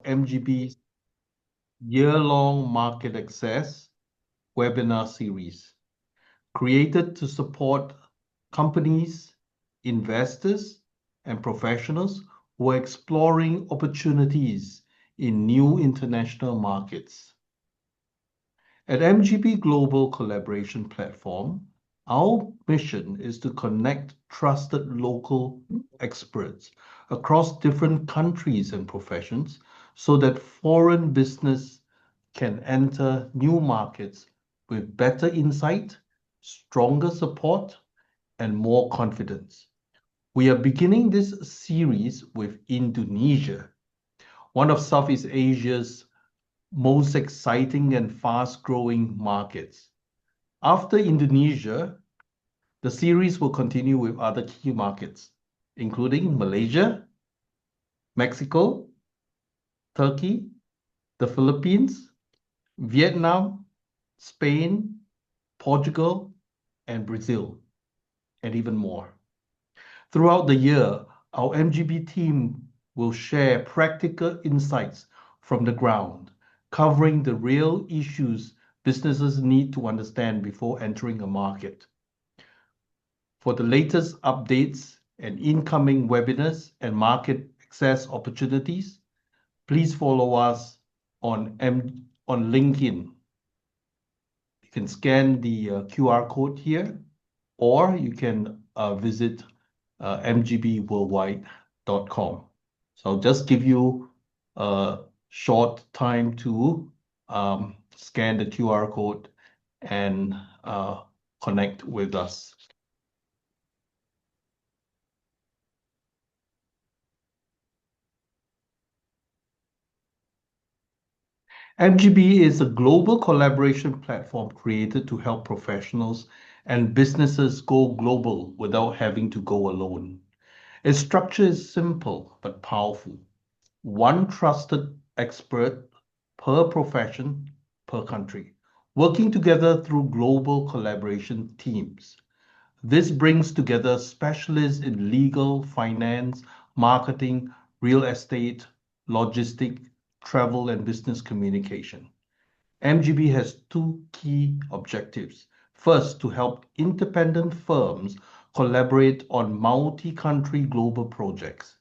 MGB's year-long market access webinar series, created to support companies, investors, and professionals who are exploring opportunities in new international markets. At MGB Global Collaboration Platform, our mission is to connect trusted local experts across different countries and professions so that foreign business can enter new markets with better insight, stronger support, and more confidence. We are beginning this series with Indonesia, one of Southeast Asia's most exciting and fast-growing markets. After Indonesia, the series will continue with other key markets, including Malaysia, Mexico, Turkey, the Philippines, Vietnam, Spain, Portugal, and Brazil, and even more. Throughout the year, our MGB team will share practical insights from the ground, covering the real issues businesses need to understand before entering a market. For the latest updates and incoming webinars and market access opportunities, please follow us on LinkedIn. You can scan the QR code here, or you can visit mgbworldwide.com. So I'll just give you a short time to scan the QR code and connect with us. MGB is a global collaboration platform created to help professionals and businesses go global without having to go alone. Its structure is simple but powerful. One trusted expert per profession, per country, working together through global collaboration teams. This brings together specialists in legal, finance, marketing, real estate, logistics, travel, and business communication. MGB has two key objectives. First, to help independent firms collaborate on multi-country global projects.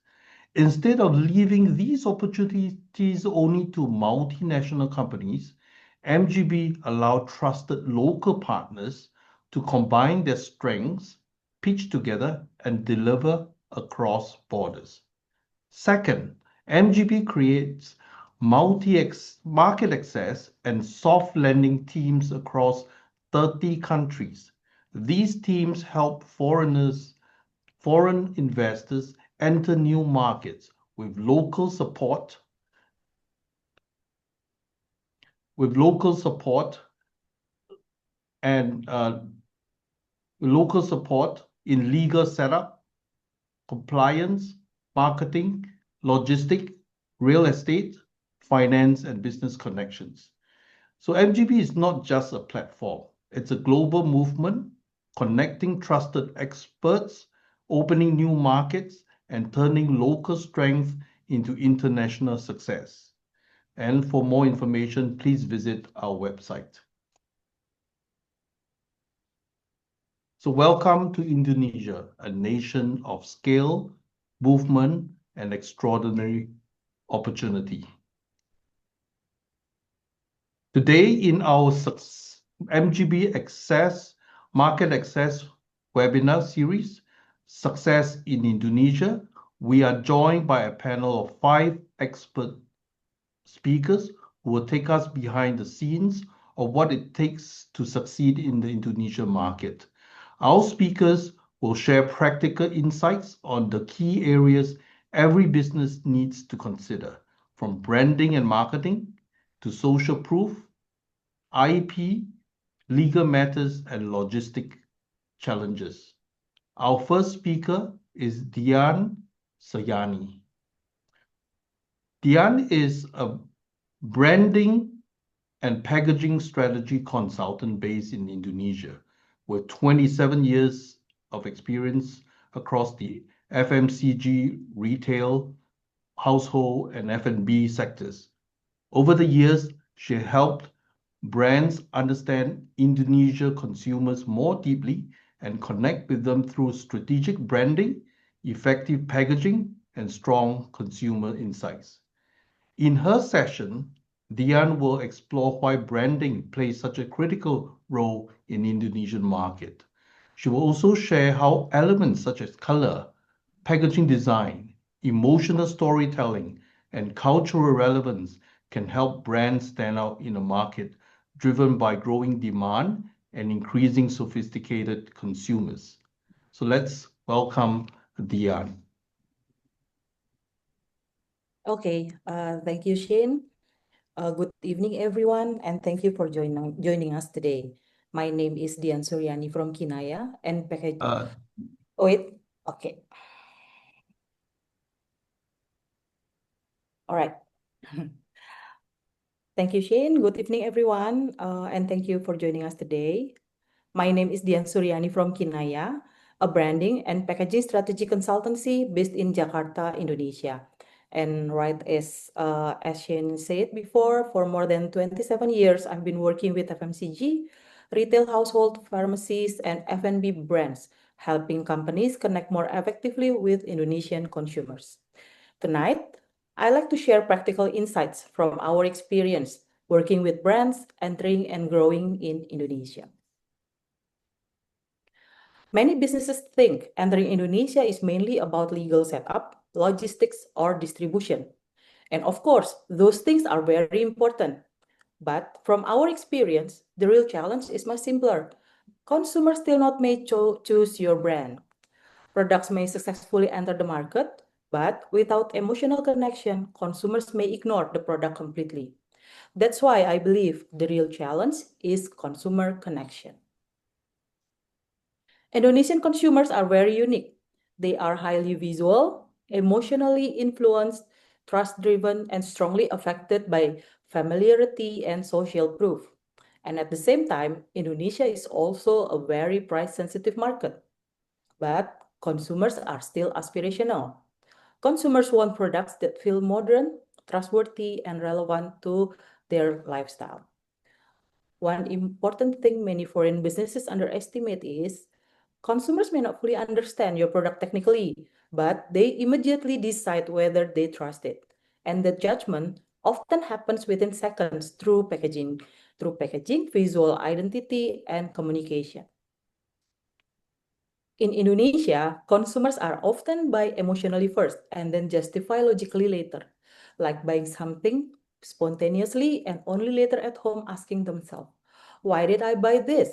Instead of leaving these opportunities only to multinational companies, MGB allow trusted local partners to combine their strengths, pitch together, and deliver across borders. Second, MGB creates multi-market access and soft lending teams across 30 countries. These teams help foreign investors enter new markets with local support and local support in legal setup, compliance, marketing, logistics, real estate, finance, and business connections. So MGB is not just a platform. It's a global movement connecting trusted experts, opening new markets, and turning local strength into international success. And for more information, please visit our website. So welcome to Indonesia, a nation of scale, movement, and extraordinary opportunity. Today in our MGB Market Access webinar series, Success in Indonesia, we are joined by a panel of 5 expert speakers who will take us behind the scenes of what it takes to succeed in the Indonesian market. Our speakers will share practical insights on the key areas every business needs to consider, from branding and marketing to social proof, IP, legal matters, and logistic challenges. Our first speaker is Dian Sayani. Dian is a branding and packaging strategy consultant based in Indonesia with 27 years of experience across the FMCG, retail, household, and F&B sectors. Over the years, she helped brands understand Indonesia consumers more deeply and connect with them through strategic branding, effective packaging, and strong consumer insights. In her session, Dian will explore why branding plays such a critical role in the Indonesian market. She will also share how elements such as color, packaging design, emotional storytelling, and cultural relevance can help brands stand out in a market driven by growing demand and increasing sophisticated consumers. So let's welcome Dian. Okay, thank you, Shane. Good evening, everyone, and thank you for joining us today. My name is Dian Suryani from Kinaya and package. Uh, Oh, wait, okay, all right. Thank you, Shane. Good evening, everyone, and thank you for joining us today. My name is Dian Suryani from Kinaya, a branding and packaging strategy consultancy based in Jakarta, Indonesia. And right as Shane said before, for more than 27 years, I've been working with FMCG, retail household, pharmacies, and F&B brands, helping companies connect more effectively with Indonesian consumers. Tonight, I like to share practical insights from our experience working with brands entering and growing in Indonesia. Many businesses think entering Indonesia is mainly about legal setup, logistics, or distribution. And of course, those things are very important. But from our experience, the real challenge is much simpler. Consumers still not may choose your brand. Products may successfully enter the market, but without emotional connection, consumers may ignore the product completely. That's why I believe the real challenge is consumer connection. Indonesian consumers are very unique. They are highly visual, emotionally influenced, trust driven, and strongly affected by familiarity and social proof. And at the same time, Indonesia is also a very price sensitive market. But consumers are still aspirational. Consumers want products that feel modern, trustworthy, and relevant to their lifestyle. One important thing many foreign businesses underestimate is consumers may not fully understand your product technically, but they immediately decide whether they trust it. And the judgment often happens within seconds through packaging, visual identity, and communication. In Indonesia, consumers are often buy emotionally first and then justify logically later, like buying something spontaneously and only later at home asking themselves, why did I buy this?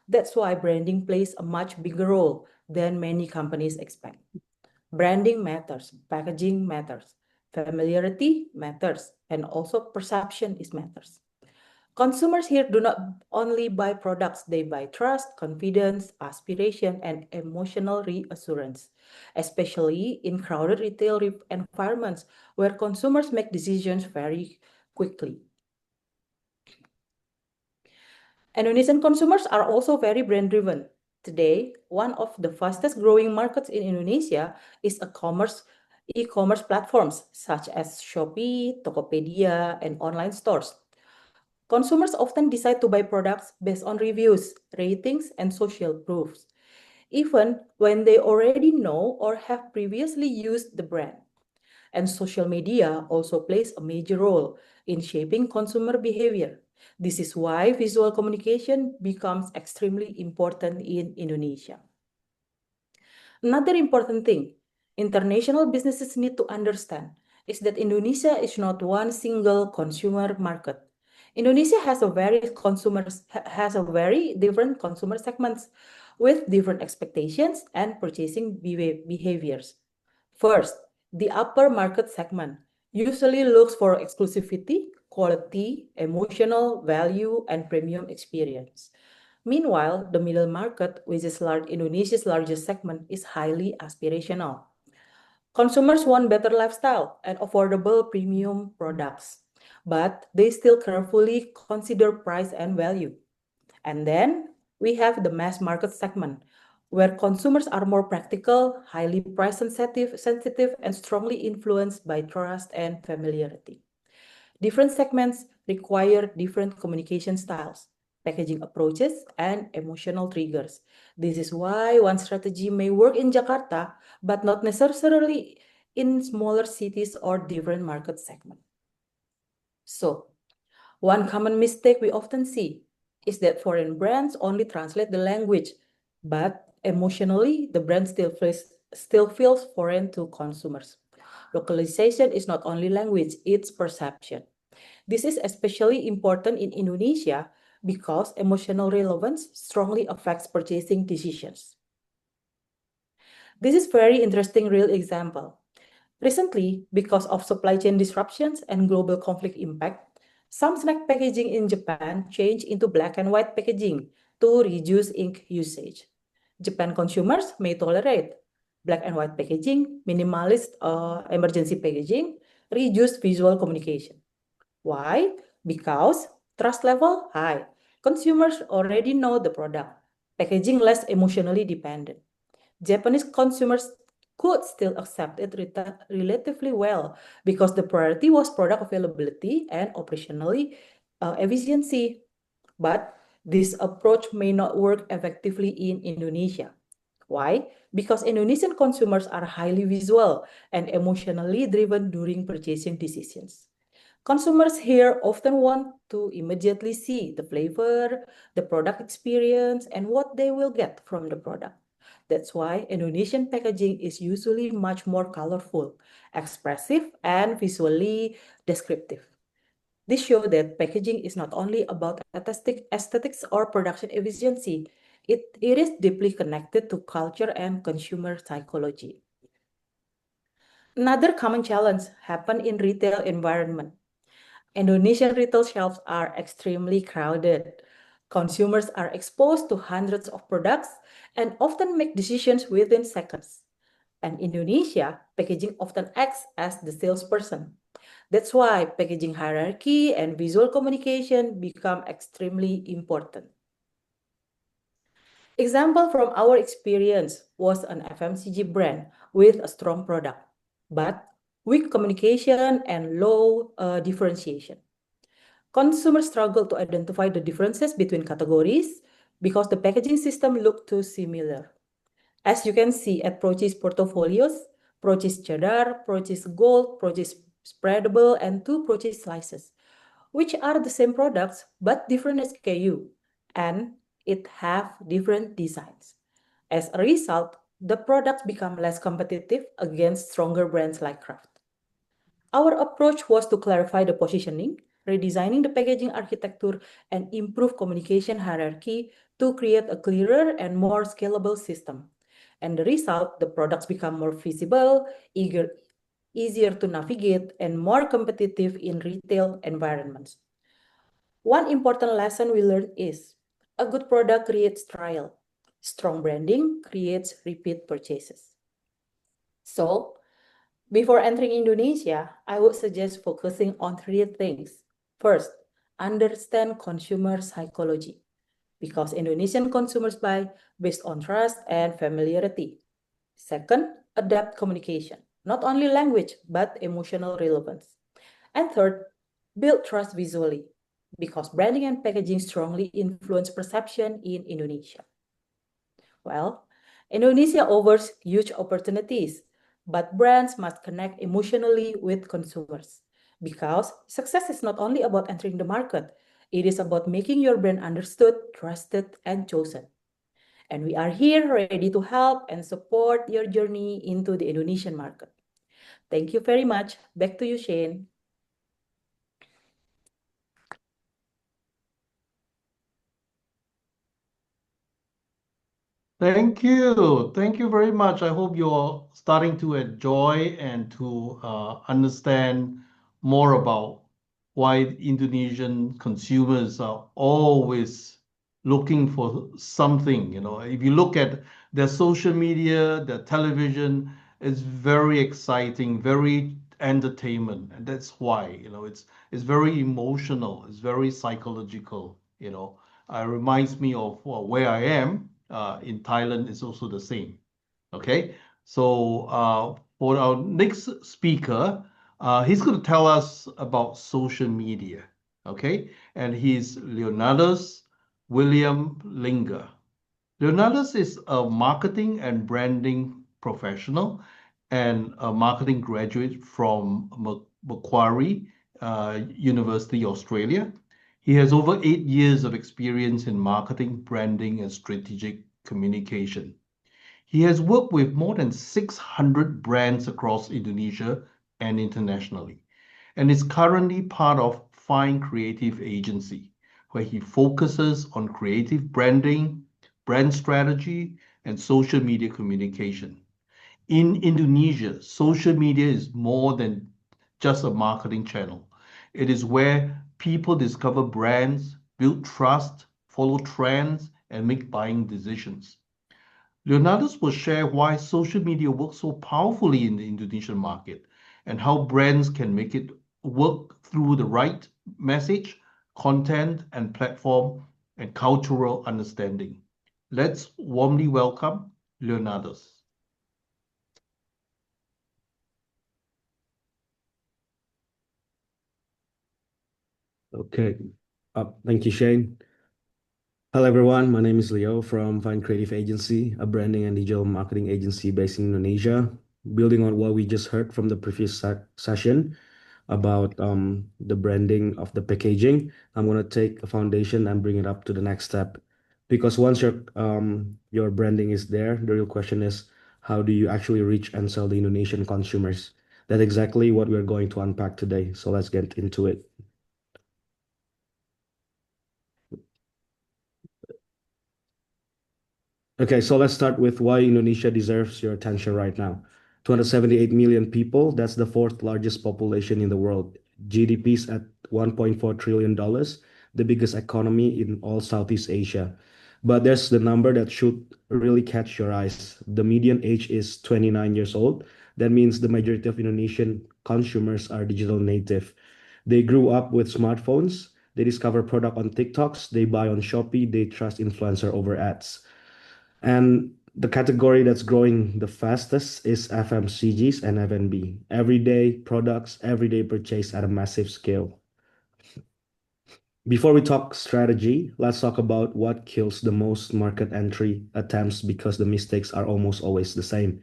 That's why branding plays a much bigger role than many companies expect. Branding matters, packaging matters, familiarity matters, and also perception is matters. Consumers here do not only buy products, they buy trust, confidence, aspiration, and emotional reassurance, especially in crowded retail environments where consumers make decisions very quickly. Indonesian consumers are also very brand driven. Today, one of the fastest growing markets in Indonesia is e-commerce platforms such as Shopee, Tokopedia, and online stores. Consumers often decide to buy products based on reviews, ratings, and social proofs, even when they already know or have previously used the brand. And social media also plays a major role in shaping consumer behavior. This is why visual communication becomes extremely important in Indonesia. Another important thing international businesses need to understand is that Indonesia is not one single consumer market. Indonesia has a very different consumer segments with different expectations and purchasing behaviors. First, the upper market segment usually looks for exclusivity, quality, emotional value, and premium experience. Meanwhile, the middle market, which is Indonesia's largest segment, is highly aspirational. Consumers want better lifestyle and affordable premium products, but they still carefully consider price and value. And then we have the mass market segment, where consumers are more practical, highly price sensitive, and strongly influenced by trust and familiarity. Different segments require different communication styles, packaging approaches, and emotional triggers. This is why one strategy may work in Jakarta, but not necessarily in smaller cities or different market segments. So, one common mistake we often see is that foreign brands only translate the language, but emotionally, the brand still feels foreign to consumers. Localization is not only language, it's perception. This is especially important in Indonesia because emotional relevance strongly affects purchasing decisions. This is very interesting real example. Recently, because of supply chain disruptions and global conflict impact, some snack packaging in Japan changed into black and white packaging to reduce ink usage. Japan consumers may tolerate black and white packaging, minimalist emergency packaging, reduced visual communication. Why? Because trust level high. Consumers already know the product. Packaging less emotionally dependent. Japanese consumers could still accept it relatively well because the priority was product availability and operationally efficiency. But this approach may not work effectively in Indonesia. Why? Because Indonesian consumers are highly visual and emotionally driven during purchasing decisions. Consumers here often want to immediately see the flavor, the product experience, and what they will get from the product. That's why Indonesian packaging is usually much more colorful, expressive, and visually descriptive. This shows that packaging is not only about aesthetics or production efficiency, it is deeply connected to culture and consumer psychology. Another common challenge happen in retail environment. Indonesian retail shelves are extremely crowded. Consumers are exposed to hundreds of products and often make decisions within seconds. And Indonesia, packaging often acts as the salesperson. That's why packaging hierarchy and visual communication become extremely important. Example from our experience was an FMCG brand with a strong product, but weak communication and low differentiation. Consumers struggle to identify the differences between categories because the packaging system looked too similar. As you can see at Procis portfolios, Procis Cheddar, Procis Gold, Procis Spreadable, and two Procis Slices, which are the same products but different SKU, and it have different designs. As a result, the products become less competitive against stronger brands like Kraft. Our approach was to clarify the positioning, redesigning the packaging architecture, and improve communication hierarchy to create a clearer and more scalable system. And the result, the products become more visible, easier to navigate, and more competitive in retail environments. One important lesson we learned is a good product creates trial. Strong branding creates repeat purchases. So, before entering Indonesia, I would suggest focusing on three things. First, understand consumer psychology because Indonesian consumers buy based on trust and familiarity. Second, adapt communication, not only language but emotional relevance. And third, build trust visually because branding and packaging strongly influence perception in Indonesia. Well, Indonesia offers huge opportunities, but brands must connect emotionally with consumers because success is not only about entering the market, it is about making your brand understood, trusted, and chosen. And we are here ready to help and support your journey into the Indonesian market. Thank you very much. Back to you, Shane. Thank you. Thank you very much. I hope you're starting to enjoy and to understand more about why Indonesian consumers are always looking for something. If you look at their social media, their television, it's very exciting, very entertainment, and that's why, it's very emotional, it's very psychological. It reminds me of where I am. in Thailand is also the same. Okay, so for our next speaker, he's going to tell us about social media. Okay, and he's Leonardus William Linger. Leonardus is a marketing and branding professional and a marketing graduate from Macquarie University, Australia. He has over 8 years of experience in marketing, branding, and strategic communication. He has worked with more than 600 brands across Indonesia and internationally, and is currently part of Fine Creative Agency, where he focuses on creative branding, brand strategy, and social media communication. In Indonesia, social media is more than just a marketing channel. It is where people discover brands, build trust, follow trends, and make buying decisions. Leonardus will share why social media works so powerfully in the Indonesian market and how brands can make it work through the right message, content, and platform and cultural understanding. Let's warmly welcome Leonardus. Okay. Thank you, Shane. Hello, everyone. My name is Leo from Fine Creative Agency, a branding and digital marketing agency based in Indonesia. Building on what we just heard from the previous session about the branding of the packaging, I'm going to take a foundation and bring it up to the next step. Because once your branding is there, the real question is how do you actually reach and sell the Indonesian consumers? That's exactly what we're going to unpack today. So let's get into it. Okay, so let's start with why Indonesia deserves your attention right now. 278 million people, that's the fourth largest population in the world. GDP is at $1.4 trillion, the biggest economy in all Southeast Asia. But there's the number that should really catch your eyes. The median age is 29 years old. That means the majority of Indonesian consumers are digital native. They grew up with smartphones, they discover product on TikToks, they buy on Shopee, they trust influencer over ads. And the category that's growing the fastest is FMCGs and F&B. Everyday products, everyday purchase at a massive scale. Before we talk strategy, let's talk about what kills the most market entry attempts because the mistakes are almost always the same.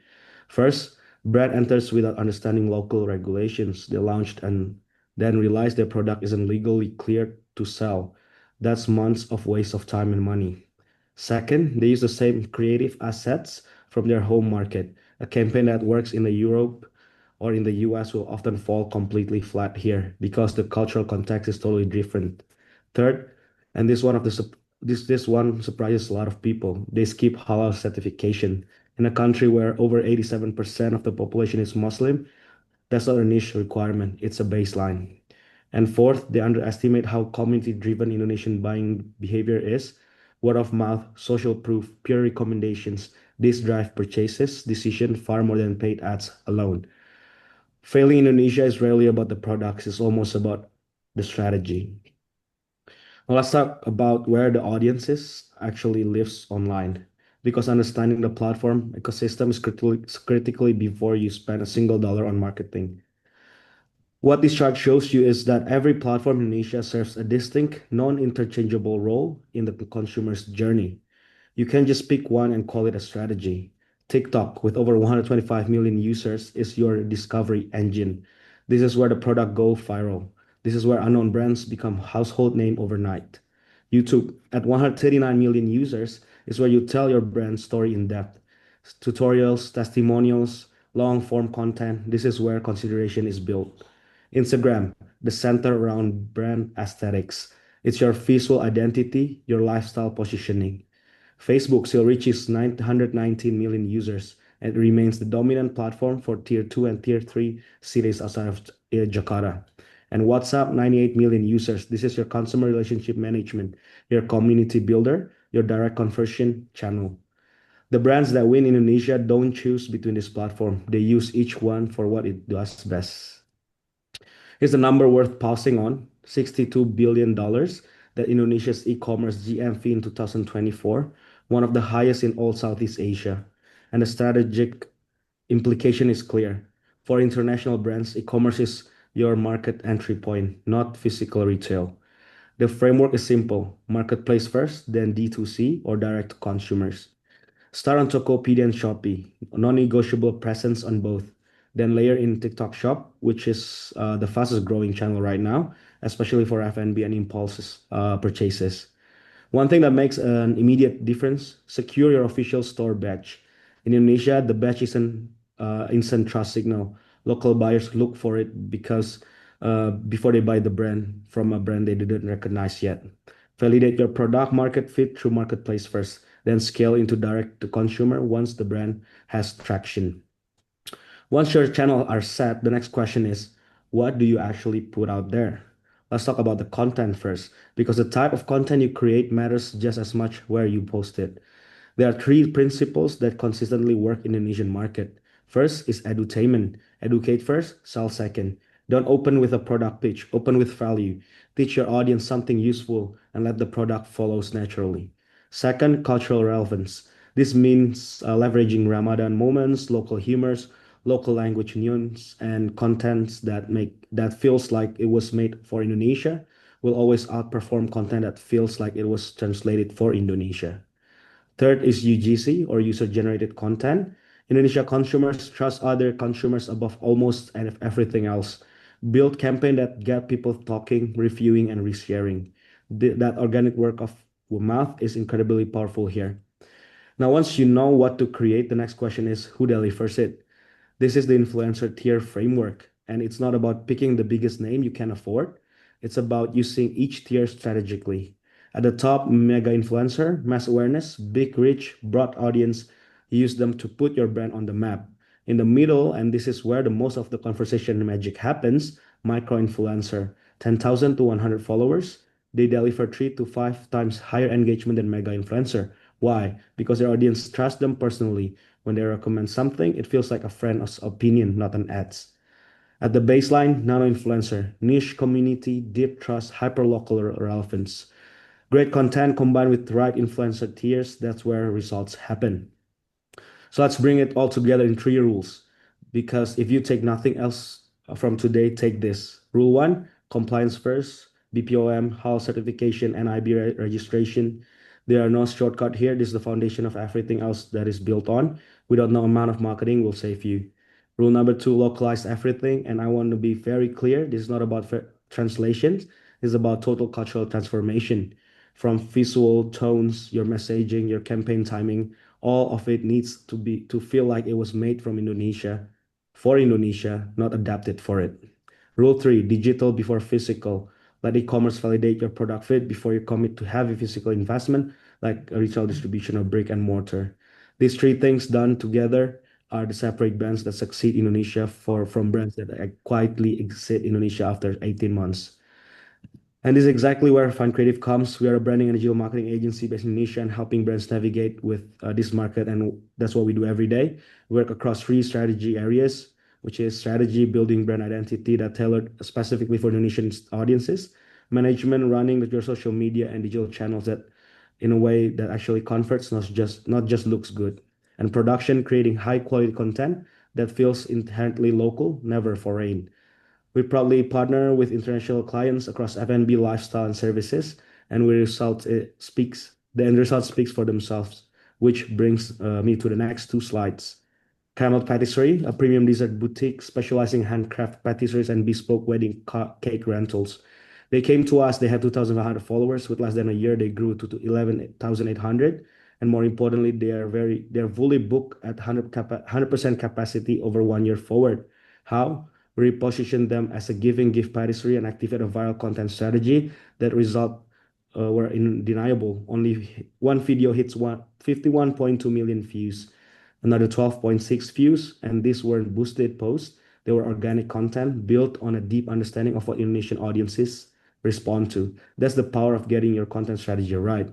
First, brand enters without understanding local regulations. They launched and then realize their product isn't legally cleared to sell. That's months of waste of time and money. Second, they use the same creative assets from their home market. A campaign that works in the Europe or in the US will often fall completely flat here because the cultural context is totally different. Third, and this one surprises a lot of people. They skip halal certification. In a country where over 87% of the population is Muslim, that's not a niche requirement, it's a baseline. And fourth, they underestimate how community-driven Indonesian buying behavior is. Word of mouth, social proof, peer recommendations. This drive purchases decision far more than paid ads alone. Failing Indonesia is rarely about the products, it's almost about the strategy. Now let's talk about where the audiences actually lives online. Because understanding the platform ecosystem is critically before you spend a single dollar on marketing. What this chart shows you is that every platform in Asia serves a distinct, non-interchangeable role in the consumer's journey. You can't just pick one and call it a strategy. TikTok, with over 125 million users, is your discovery engine. This is where the product go viral. This is where unknown brands become household name overnight. YouTube, at 139 million users, is where you tell your brand story in depth. Tutorials, testimonials, long form content. This is where consideration is built. Instagram, the center around brand aesthetics. It's your visual identity, your lifestyle positioning. Facebook still reaches 919 million users and remains the dominant platform for Tier 2 and Tier 3 cities outside of Jakarta. And WhatsApp, 98 million users. This is your consumer relationship management, your community builder, your direct conversion channel. The brands that win in Indonesia don't choose between this platform. They use each one for what it does best. Here's a number worth pausing on, $62 billion that Indonesia's e-commerce GMV in 2024. one of the highest in all Southeast Asia. And the strategic implication is clear. For international brands, e-commerce is your market entry point, not physical retail. The framework is simple: marketplace first, then D2C or direct to consumers. Start on Tokopedia and Shopee, non-negotiable presence on both. Then layer in TikTok Shop, which is the fastest growing channel right now, especially for F&B and impulse purchases. One thing that makes an immediate difference: secure your official store badge. In Indonesia, the badge is an instant trust signal. Local buyers look for it because before they buy the brand from a brand they didn't recognize yet. Validate your product market fit through marketplace first, then scale into direct to consumer once the brand has traction. Once your channel are set, the next question is, what do you actually put out there? Let's talk about the content first, because the type of content you create matters just as much where you post it. There are three principles that consistently work in the Indonesian market. First is edutainment. Educate first, sell second. Don't open with a product pitch, open with value. Teach your audience something useful and let the product follows naturally. Second, cultural relevance. This means leveraging Ramadan moments, local humors, local language nuance, and contents that feels like it was made for Indonesia will always outperform content that feels like it was translated for Indonesia. Third is UGC or user generated content. Indonesia consumers trust other consumers above almost everything else. Build campaign that get people talking, reviewing, and resharing. That organic work of mouth is incredibly powerful here. Now, once you know what to create, the next question is who delivers it. This is the influencer tier framework, and it's not about picking the biggest name you can afford. It's about using each tier strategically. At the top, mega influencer, mass awareness, big reach, broad audience. Use them to put your brand on the map. In the middle, and this is where the most of the conversation magic happens, micro influencer, 10,000 to 100 followers. They deliver 3 to 5 times higher engagement than mega influencer. Why? Because their audience trusts them personally. When they recommend something, it feels like a friend's opinion, not an ad's. At the baseline, nano influencer, niche community, deep trust, hyper-local relevance. Great content combined with the right influencer tiers, that's where results happen. So let's bring it all together in three rules. Because if you take nothing else from today, take this. Rule one, compliance first, BPOM, HAL certification, and IB registration. There are no shortcut here. This is the foundation of everything else that is built on. Without no amount of marketing will save you. Rule number two, localize everything. And I want to be very clear. This is not about translations. It's about total cultural transformation. From visual tones, your messaging, your campaign timing, all of it needs to feel like it was made from Indonesia for Indonesia, not adapted for it. Rule three, digital before physical. Let e-commerce validate your product fit before you commit to heavy physical investment like a retail distribution or brick and mortar. These three things done together are the separate brands that succeed Indonesia from brands that quietly exit Indonesia after 18 months. And this is exactly where Fun Creative comes. We are a branding and digital marketing agency based in Indonesia and helping brands navigate with this market. And that's what we do every day. We work across three strategy areas, which is strategy, building brand identity that tailored specifically for Indonesian audiences, management, running with your social media and digital channels that in a way that actually converts, not just looks good, and production, creating high quality content that feels inherently local, never foreign. We proudly partner with international clients across F&B, lifestyle, and services, and the end result speaks for themselves, which brings me to the next two slides. Caramel Patisserie, a premium dessert boutique specializing in handcraft patisseries and bespoke wedding cake rentals. They came to us, they had 2,500 followers. With less than a year, they grew to 11,800. And more importantly, they're fully booked at 100% capacity over 1 year forward. How? We repositioned them as a giving gift patisserie and activate a viral content strategy that result were undeniable. Only one video hits 51.2 million views, another 12.6 views, and these weren't boosted posts. They were organic content built on a deep understanding of what Indonesian audiences respond to. That's the power of getting your content strategy right.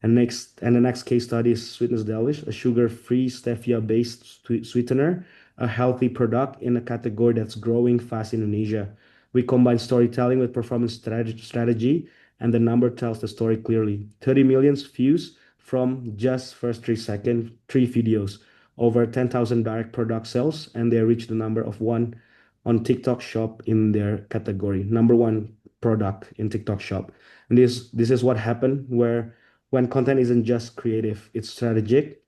And the next case study is Sweetness Delish, a sugar-free stevia-based sweetener, a healthy product in a category that's growing fast in Indonesia. We combine storytelling with performance strategy, and the number tells the story clearly. 30 million views, from just first 3 seconds, 3 videos, over 10,000 direct product sales, and they reached the number of one on TikTok Shop in their category, number one product in TikTok Shop. And this is what happened where when content isn't just creative, it's strategic,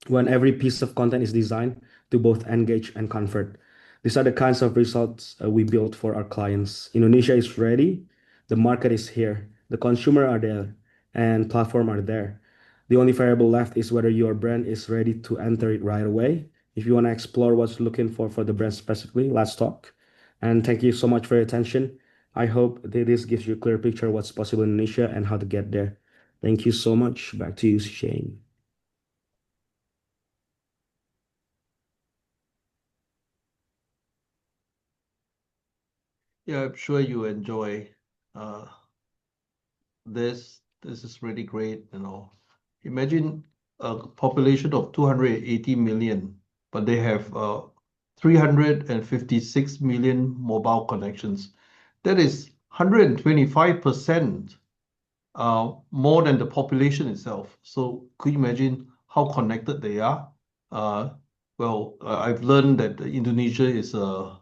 when every piece of content is designed to both engage and convert. These are the kinds of results we build for our clients. Indonesia is ready, the market is here, the consumer are there, and platform are there. The only variable left is whether your brand is ready to enter it right away. If you want to explore what's looking for the brand specifically, let's talk. And thank you so much for your attention. I hope that this gives you a clear picture of what's possible in Indonesia and how to get there. Thank you so much. Back to you, Shane. Yeah, I'm sure you enjoy uh, this. This is really great, you know. Imagine a population of 280 million, but they have 356 million mobile connections. That is 125% more than the population itself. So could you imagine how connected they are? Uh, I've learned that Indonesia is a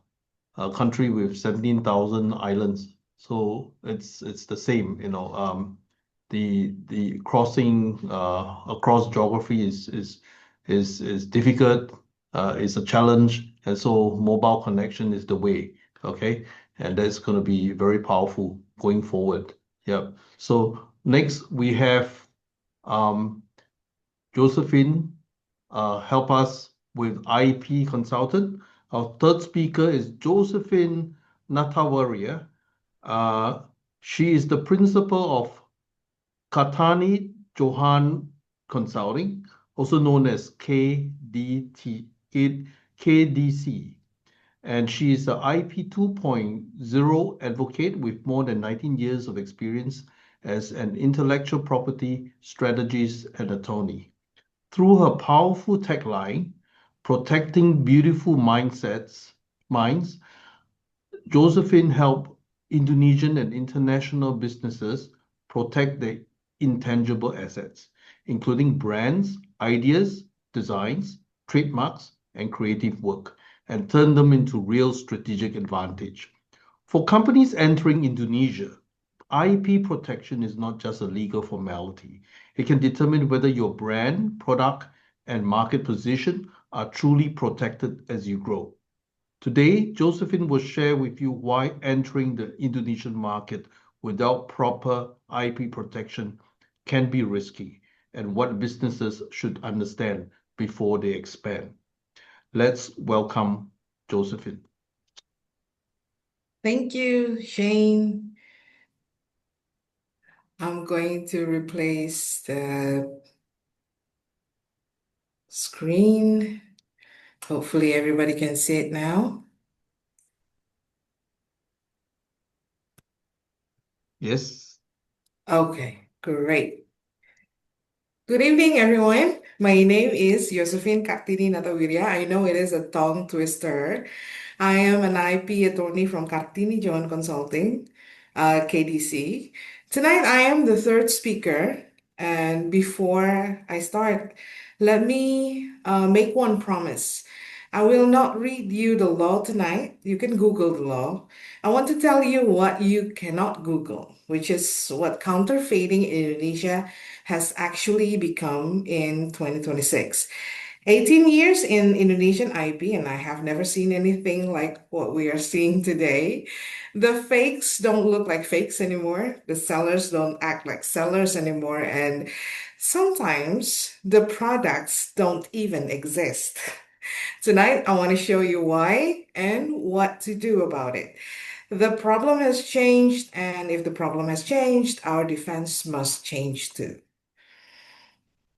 country with 17,000 islands. So it's the same, you know. The crossing across geography is difficult. It's a challenge, and so mobile connection is the way. Okay, and that's going to be very powerful going forward. Yep. So next we have um, Josephine help us with IP consultant. Our third speaker is Josephine Natawariya. Uh, she is the principal of Katani Johan Consulting, also known as KDC. And she is an IP 2.0 advocate with more than 19 years of experience as an intellectual property strategist and attorney. Through her powerful tagline, protecting beautiful minds, Josephine helped Indonesian and international businesses protect their intangible assets, including brands, ideas, designs, trademarks, and creative work, and turn them into real strategic advantage. For companies entering Indonesia, IP protection is not just a legal formality. It can determine whether your brand, product, and market position are truly protected as you grow. Today, Josephine will share with you why entering the Indonesian market without proper IP protection can be risky and what businesses should understand before they expand. Let's welcome Josephine. Thank you, Shane. I'm going to replace the screen. Hopefully everybody can see it now. Yes. Okay, great. Good evening, everyone. My name is Josephine Kartini Natawirya. I know it is a tongue twister. I am an IP attorney from Kartini Johan Consulting, KDC. Tonight, I am the third speaker. And before I start, let me make one promise. I will not read you the law tonight. You can Google the law. I want to tell you what you cannot Google, which is what counterfeiting in Indonesia has actually become in 2026. 18 years in Indonesian IP, and I have never seen anything like what we are seeing today. The fakes don't look like fakes anymore. The sellers don't act like sellers anymore. And sometimes the products don't even exist. Tonight, I want to show you why and what to do about it. The problem has changed, and if the problem has changed, our defense must change too.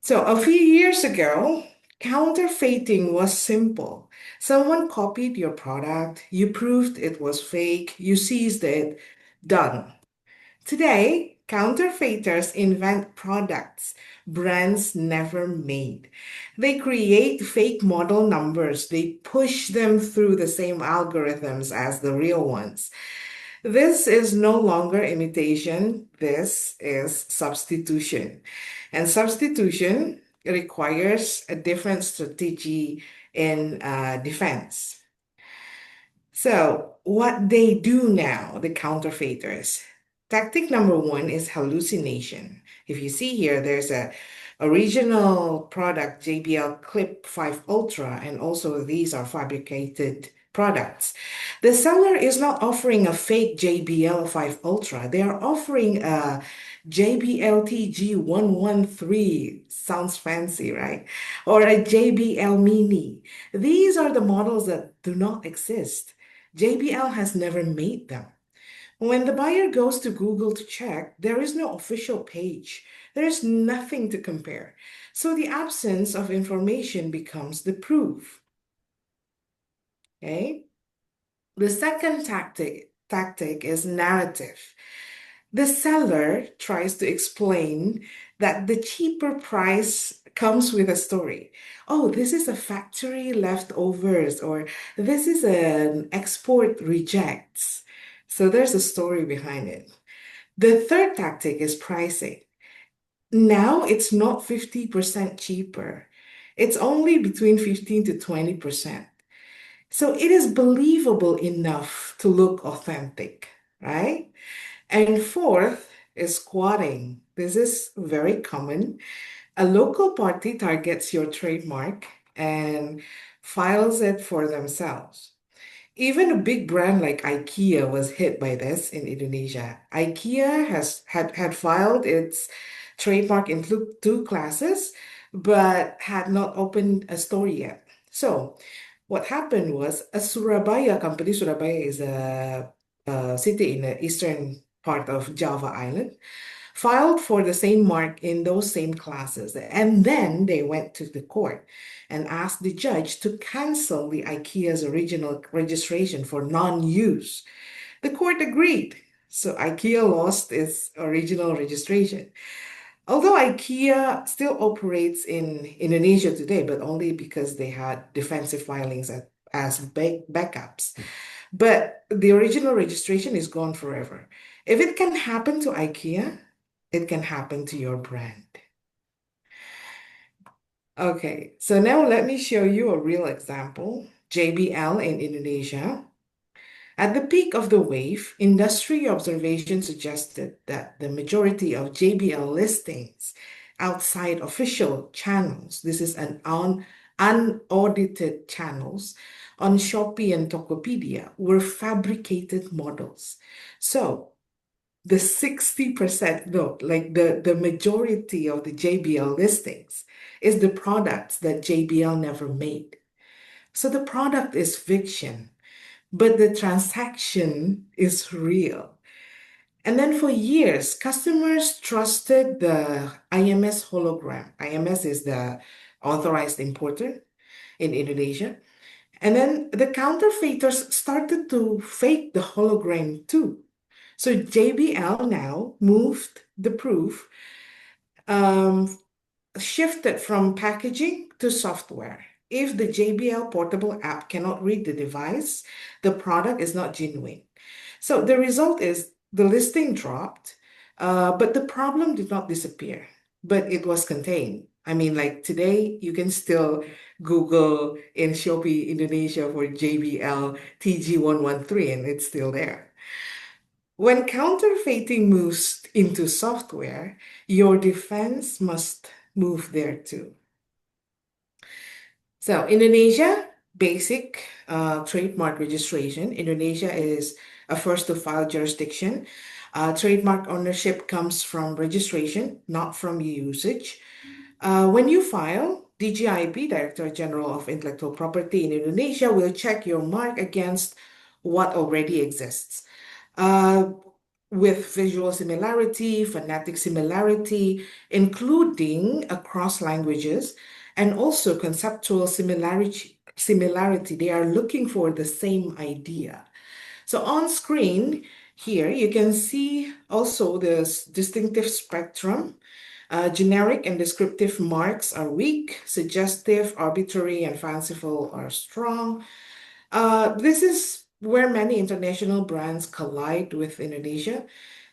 So, a few years ago, counterfeiting was simple. Someone copied your product, you proved it was fake, you seized it, done. Today, counterfeiters invent products brands never made. They create fake model numbers, they push them through the same algorithms as the real ones. This is no longer imitation, this is substitution. And substitution requires a different strategy in defense. So, what they do now, the counterfeiters, tactic number one is hallucination. If you see here, there's a original product, JBL Clip 5 Ultra, and also these are fabricated products. The seller is not offering a fake JBL 5 Ultra. They are offering a JBL TG113. Sounds fancy, right? Or a JBL Mini. These are the models that do not exist. JBL has never made them. When the buyer goes to Google to check, there is no official page. There is nothing to compare. So the absence of information becomes the proof. Okay? The second tactic is narrative. The seller tries to explain that the cheaper price comes with a story. Oh, this is a factory leftovers, or this is an export rejects. So there's a story behind it. The third tactic is pricing. Now it's not 50% cheaper. It's only between 15 to 20%. So it is believable enough to look authentic, right? And fourth is squatting. This is very common. A local party targets your trademark and files it for themselves. Even a big brand like IKEA was hit by this in Indonesia. IKEA had filed its trademark in two classes, but had not opened a store yet. So what happened was a Surabaya company, Surabaya is a city in the eastern part of Java Island, filed for the same mark in those same classes. And then they went to the court and asked the judge to cancel the IKEA's original registration for non-use. The court agreed. So IKEA lost its original registration. Although IKEA still operates in Indonesia today, but only because they had defensive filings as backups. But the original registration is gone forever. If it can happen to IKEA, it can happen to your brand. Okay, so now let me show you a real example. JBL in Indonesia. At the peak of the wave, industry observation suggested that the majority of JBL listings outside official channels, this is an unaudited channels, on Shopee and Tokopedia were fabricated models. So the 60%, no, like the majority of the JBL listings is the products that JBL never made. So the product is fiction, but the transaction is real. And then for years, customers trusted the IMS hologram. IMS is the authorized importer in Indonesia. And then the counterfeiters started to fake the hologram too. So JBL now moved the proof, um, shifted from packaging to software. If the JBL portable app cannot read the device, the product is not genuine. So the result is the listing dropped, but the problem did not disappear, but it was contained. I mean, like today, you can still Google in Shopee Indonesia for JBL TG113 and it's still there. When counterfeiting moves into software, your defense must move there too. So Indonesia, basic trademark registration. Indonesia is a first to file jurisdiction. Trademark ownership comes from registration, not from usage. When you file, DGIP, Director General of Intellectual Property in Indonesia, will check your mark against what already exists. With visual similarity, phonetic similarity, including across languages, and also conceptual similarity. They are looking for the same idea. So on screen here, you can see also this distinctive spectrum. Generic and descriptive marks are weak, suggestive, arbitrary, and fanciful are strong. This is where many international brands collide with Indonesia,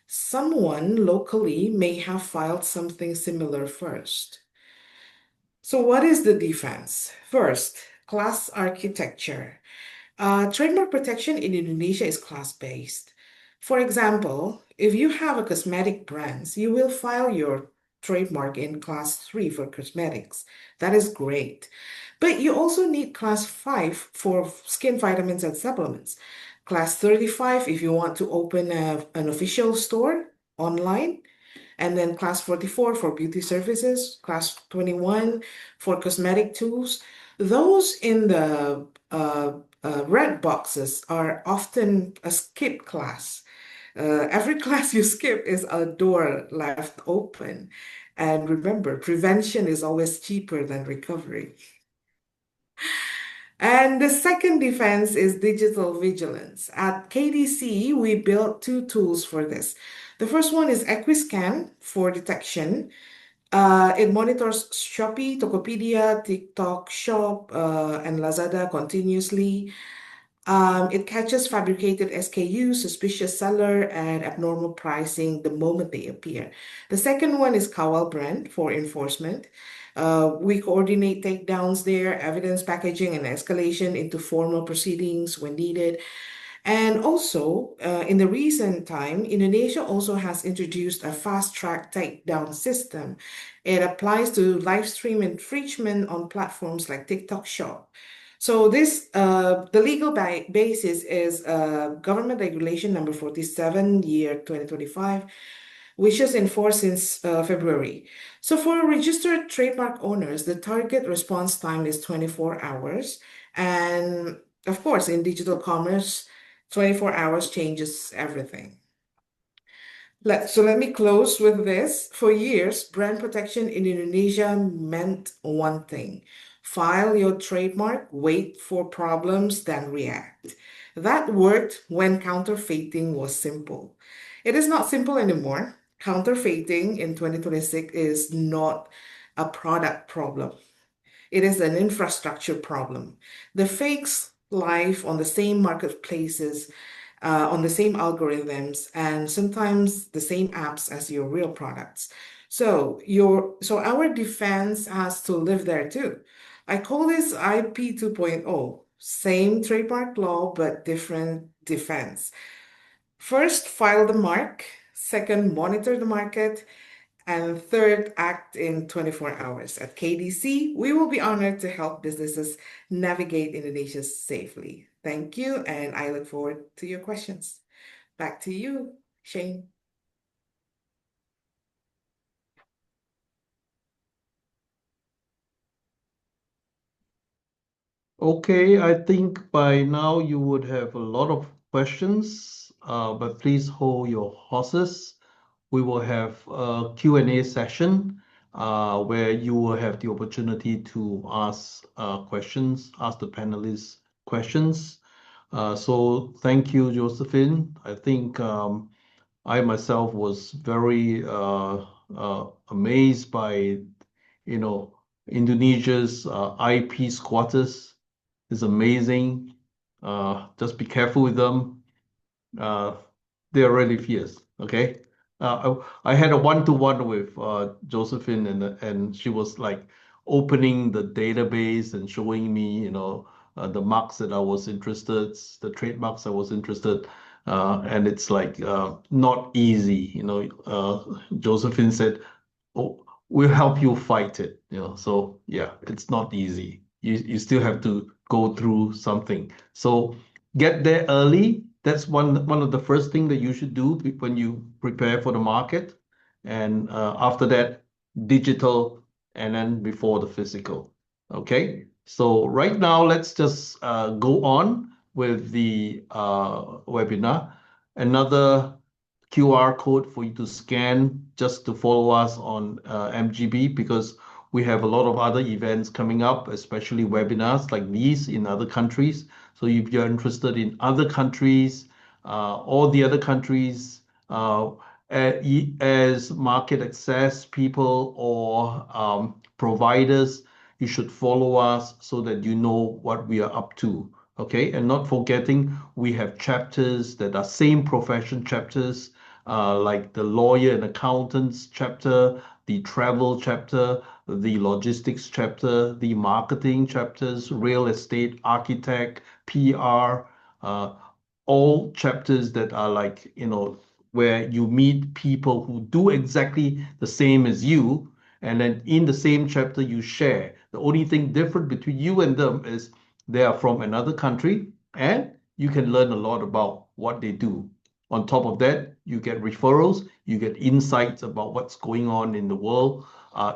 someone locally may have filed something similar first. So, what is the defense? First, class architecture. Trademark protection in Indonesia is class-based. For example, if you have a cosmetic brand, you will file your trademark in class 3 for cosmetics. That is great. But you also need class 5 for skin vitamins and supplements. Class 35 if you want to open an official store online, and then class 44 for beauty services, class 21 for cosmetic tools. Those in the red boxes are often a skip class. Every class you skip is a door left open. And remember, prevention is always cheaper than recovery. And the second defense is digital vigilance. At KDC, we built two tools for this. The first one is EquiScan for detection. It monitors Shopee, Tokopedia, TikTok Shop, and Lazada continuously. It catches fabricated SKUs, suspicious seller, and abnormal pricing the moment they appear. The second one is Kawal Brand for enforcement. We coordinate takedowns there, evidence packaging, and escalation into formal proceedings when needed. And also, in the recent time, Indonesia also has introduced a fast-track takedown system. It applies to live stream infringement on platforms like TikTok Shop. So the legal basis is Government Regulation number 47, year 2025, which is enforced since February. So for registered trademark owners, the target response time is 24 hours. And of course, in digital commerce, 24 hours changes everything. So let me close with this. For years, brand protection in Indonesia meant one thing: file your trademark, wait for problems, then react. That worked when counterfeiting was simple. It is not simple anymore. Counterfeiting in 2026 is not a product problem. It is an infrastructure problem. The fakes live on the same marketplaces, on the same algorithms, and sometimes the same apps as your real products. So our defense has to live there too. I call this IP 2.0, same trademark law but different defense. First, file the mark. Second, monitor the market. And third, act in 24 hours. At KDC, we will be honored to help businesses navigate Indonesia safely. Thank you, and I look forward to your questions. Back to you, Shane. Okay, I think by now you would have a lot of questions, but please hold your horses. We will have a Q&A session where you will have the opportunity to ask questions, ask the panelists questions. So thank you, Josephine. I think I myself was very amazed by, Indonesia's IP squatters. Is amazing. Just be careful with them. Uh, they are really fierce. Okay. I had a one-to-one with Josephine, and she was like opening the database and showing me, the marks that I was interested, the trademarks I was interested, and it's like not easy. Josephine said, "Oh, we'll help you fight it." So yeah, it's not easy. You still have to go through something. So get there early. That's one of the first thing that you should do when you prepare for the market. And after that, digital, and then before the physical. Okay. So right now, let's just go on with the webinar. Another QR code for you to scan just to follow us on MGB, because we have a lot of other events coming up, especially webinars like these in other countries. So if you're interested in other countries, all the other countries, as market access people or providers, you should follow us so that you know what we are up to. Okay, and not forgetting we have chapters that are same profession chapters, like the lawyer and accountants chapter, the travel chapter, the logistics chapter, the marketing chapters, real estate, architect, PR, uh, all chapters that are like, where you meet people who do exactly the same as you. And then in the same chapter, you share. The only thing different between you and them is they are from another country and you can learn a lot about what they do. On top of that, you get referrals, you get insights about what's going on in the world,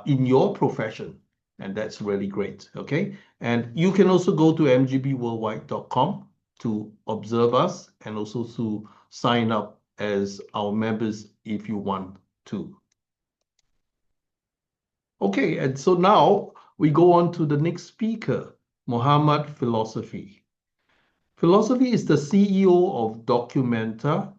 in your profession. And that's really great. Okay. And you can also go to mgbworldwide.com to observe us and also to sign up as our members if you want to. Okay, and so now we go on to the next speaker, Muhammad Philosophy. Philosophy is the CEO of Documenta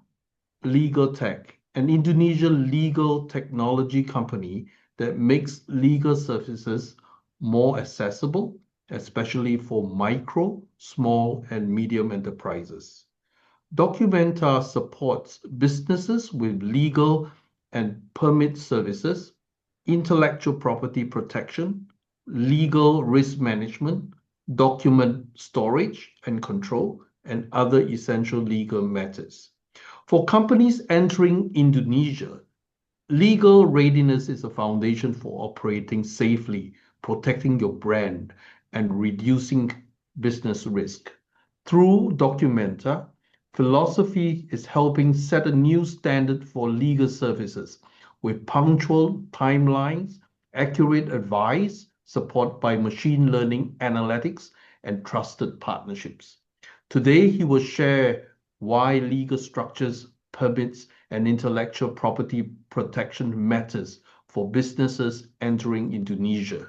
Legal Tech, an Indonesian legal technology company that makes legal services more accessible, especially for micro, small, and medium enterprises. Documenta supports businesses with legal and permit services, intellectual property protection, legal risk management, document storage and control, and other essential legal matters. For companies entering Indonesia, legal readiness is a foundation for operating safely, protecting your brand, and reducing business risk. Through Documenta, Philosophy is helping set a new standard for legal services with punctual timelines, accurate advice, support by machine learning analytics, and trusted partnerships. Today, he will share why legal structures, permits, and intellectual property protection matters for businesses entering Indonesia.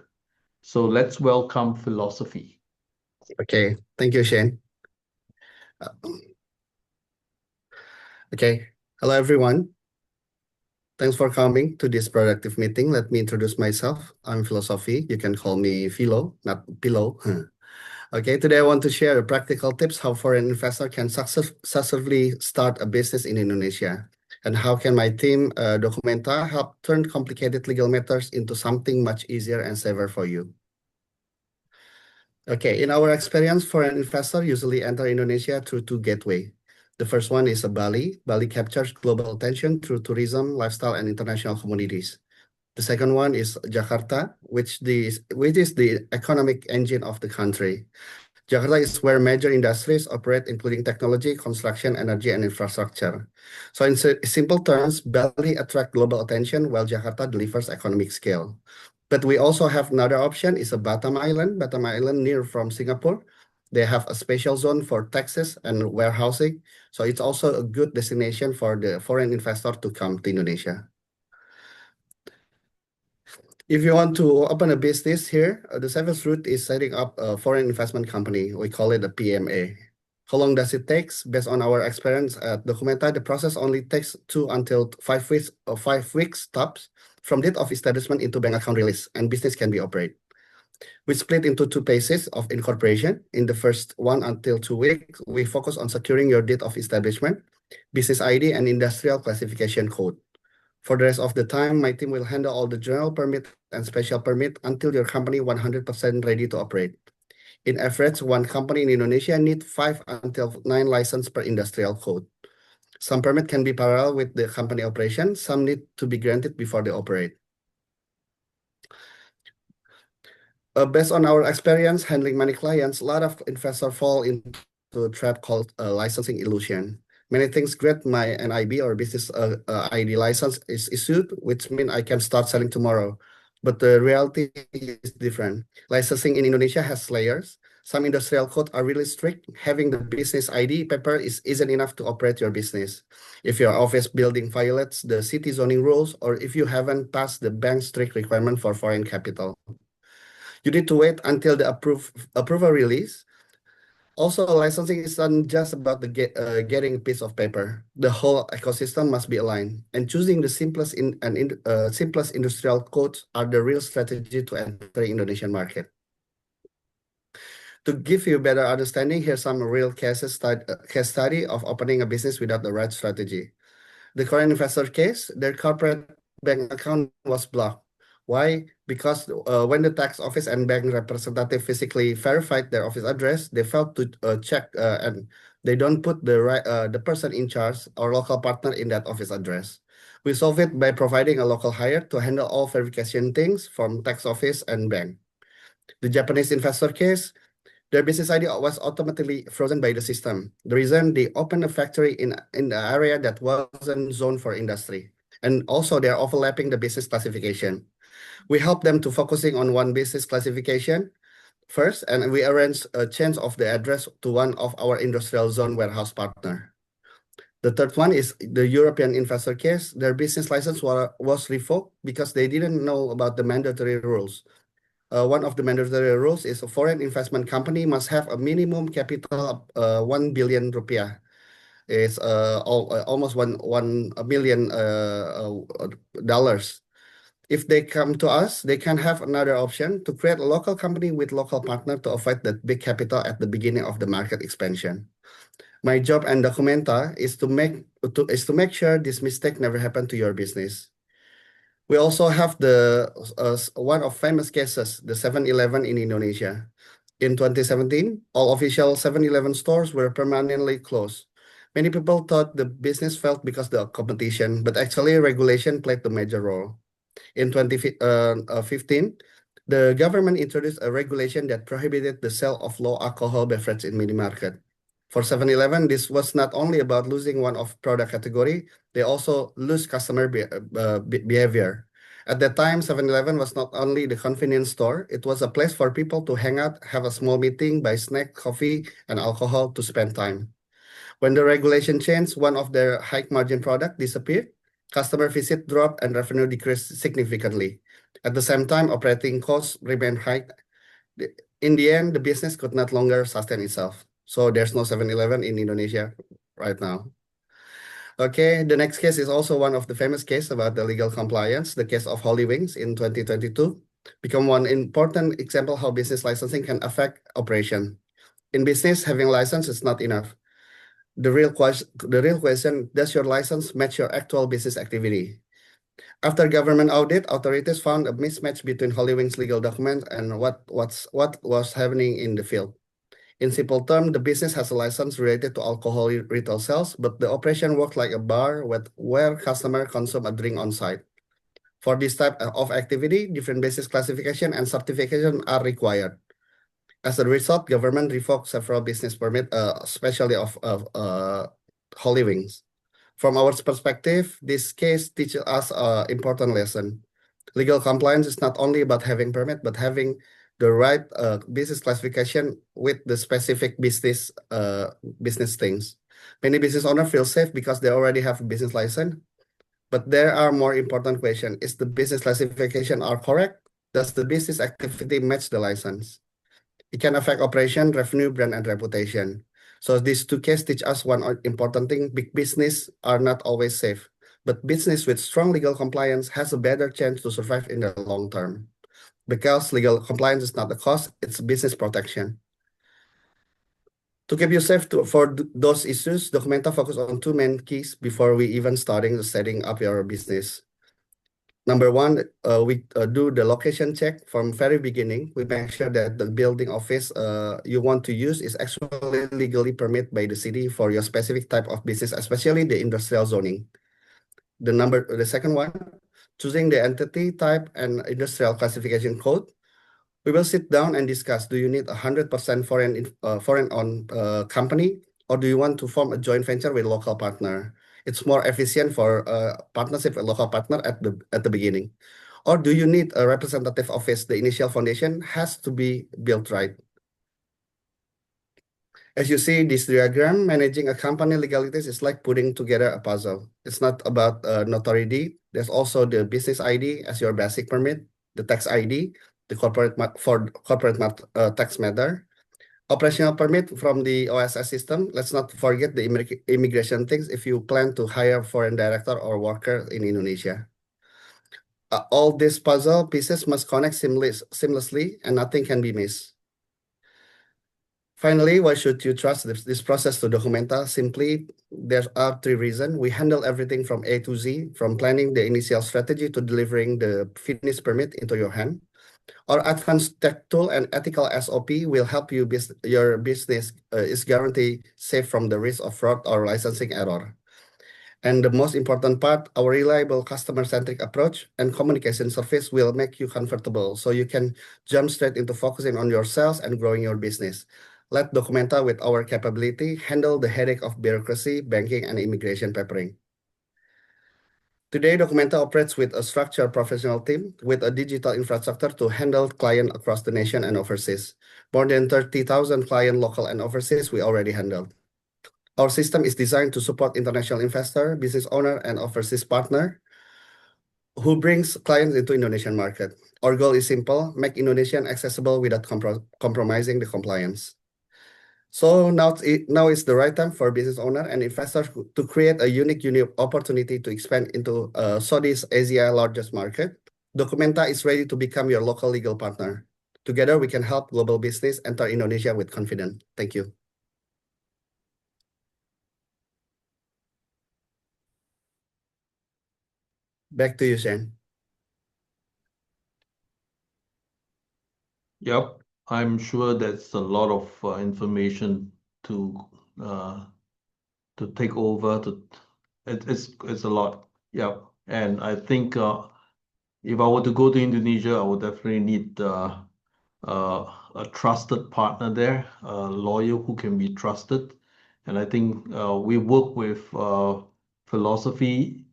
So let's welcome Philosophy. Okay, thank you, Shane. Uh, okay, hello everyone. Thanks for coming to this productive meeting. Let me introduce myself. I'm Philosophy. You can call me Philo, not Pillow. Okay, today I want to share practical tips how foreign investor can successfully start a business in Indonesia. And how can my team, Documenta, help turn complicated legal matters into something much easier and safer for you. Okay, in our experience, foreign investors usually enter Indonesia through two gateways. The first one is Bali. Bali captures global attention through tourism, lifestyle, and international commodities. The second one is Jakarta, which is the economic engine of the country. Jakarta is where major industries operate, including technology, construction, energy, and infrastructure. So in simple terms, Bali attracts global attention while Jakarta delivers economic scale. But we also have another option, is a Batam Island near from Singapore. They have a special zone for taxes and warehousing. So it's also a good destination for the foreign investor to come to Indonesia. If you want to open a business here, the safest route is setting up a foreign investment company. We call it a PMA. How long does it take? Based on our experience at Documenta, the process only takes 2 until 5 weeks or 5 weeks tops from date of establishment into bank account release, and business can be operated. We split into 2 phases of incorporation. In the first 1 until 2 weeks, we focus on securing your date of establishment, business ID, and industrial classification code. For the rest of the time, my team will handle all the general permit and special permit until your company 100% ready to operate. In average, one company in Indonesia needs 5 until 9 licenses per industrial code. Some permit can be parallel with the company operation. Some need to be granted before they operate. Based on our experience handling many clients, a lot of investors fall into a trap called licensing illusion. Many things great, my NIB or business ID license is issued, which means I can start selling tomorrow. But the reality is different. Licensing in Indonesia has layers. Some industrial codes are really strict. Having the business ID paper isn't enough to operate your business. If your office building violates the city zoning rules, or if you haven't passed the bank strict requirement for foreign capital, you need to wait until the approval release. Also, licensing isn't just about getting a piece of paper. The whole ecosystem must be aligned, and choosing the simplest simplest industrial codes are the real strategy to enter the Indonesian market. To give you better understanding, here's some real case study of opening a business without the right strategy. The Korean investor case, their corporate bank account was blocked. Why? Because when the tax office and bank representative physically verified their office address, they failed to check and they don't put the person in charge or local partner in that office address. We solve it by providing a local hire to handle all verification things from tax office and bank. The Japanese investor case, their business idea was automatically frozen by the system. The reason they opened a factory in the area that wasn't zoned for industry. And also they're overlapping the business classification. We help them to focusing on one business classification first, and we arrange a change of the address to one of our industrial zone warehouse partner. The third one is the European investor case. Their business license was revoked because they didn't know about the mandatory rules. One of the mandatory rules is a foreign investment company must have a minimum capital of 1 billion rupiah. It's almost one million dollars. If they come to us, they can have another option to create a local company with local partner to avoid that big capital at the beginning of the market expansion. My job and Documenta is to make sure this mistake never happen to your business. We also have the one of famous cases, the 7-Eleven in Indonesia. In 2017, all official 7-Eleven stores were permanently closed. Many people thought the business failed because of the competition, but actually regulation played the major role. In 2015, the government introduced a regulation that prohibited the sale of low alcohol beverage in mini market. For 7-Eleven, this was not only about losing one of product category, they also lose customer behavior. At that time, 7-Eleven was not only the convenience store, it was a place for people to hang out, have a small meeting, buy snack, coffee, and alcohol to spend time. When the regulation changed, one of their high margin product disappeared, customer visit dropped, and revenue decreased significantly. At the same time, operating costs remained high. In the end, the business could not longer sustain itself. So there's no 7-Eleven in Indonesia right now. Okay, the next case is also one of the famous case about the legal compliance, the case of Holy Wings in 2022, become one important example how business licensing can affect operation. In business, having license is not enough. The real question, does your license match your actual business activity? After government audit, authorities found a mismatch between Holy Wings legal document and what was happening in the field. In simple terms, the business has a license related to alcohol retail sales, but the operation works like a bar where customer consume a drink on site. For this type of activity, different business classification and certification are required. As a result, government revoked several business permits, especially of Holy Wings. From our perspective, this case teaches us an important lesson. Legal compliance is not only about having permit, but having the right business classification with the specific business things. Many business owners feel safe because they already have a business license, but there are more important questions. Is the business classification are correct? Does the business activity match the license? It can affect operation, revenue, brand, and reputation. So these two cases teach us one important thing: big business are not always safe, but business with strong legal compliance has a better chance to survive in the long term. Because legal compliance is not a cost, it's business protection. To keep you safe for those issues, Documenta focus on two main keys before we even setting up your business. Number one, we do the location check from very beginning. We make sure that the building office you want to use is actually legally permitted by the city for your specific type of business, especially the industrial zoning. The second one, choosing the entity type and industrial classification code. We will sit down and discuss, do you need 100% foreign-owned company, or do you want to form a joint venture with local partner? It's more efficient for partnership with local partner at the beginning. Or do you need a representative office? The initial foundation has to be built right. As you see this diagram, managing a company legalities is like putting together a puzzle. It's not about notary deed. There's also the business ID as your basic permit, the tax ID, the corporate tax matter, operational permit from the OSS system. Let's not forget the immigration things if you plan to hire foreign director or worker in Indonesia. All these puzzle pieces must connect seamlessly and nothing can be missed. Finally, why should you trust this process to Documenta? Simply, there are three reasons. We handle everything from A to Z, from planning the initial strategy to delivering the finished permit into your hand. Our advanced tech tool and ethical SOP will help your business is guaranteed safe from the risk of fraud or licensing error. And the most important part, our reliable customer-centric approach and communication service will make you comfortable so you can jump straight into focusing on your sales and growing your business. Let Documenta with our capability handle the headache of bureaucracy, banking, and immigration papering. Today, Documenta operates with a structured professional team with a digital infrastructure to handle clients across the nation and overseas. More than 30,000 clients, local and overseas, we already handled. Our system is designed to support international investor, business owner, and overseas partner who brings clients into Indonesian market. Our goal is simple: make Indonesian accessible without compromising the compliance. So now is the right time for business owner and investors to create a unique opportunity to expand into Southeast Asia largest market. Documenta is ready to become your local legal partner. Together, we can help global business enter Indonesia with confidence. Thank you. Back to you, Shane. Yep, I'm sure that's a lot of information to take over. It's a lot. Yep, and I think if I were to go to Indonesia, I would definitely need a trusted partner there, a lawyer who can be trusted. And I think we work with philosophy.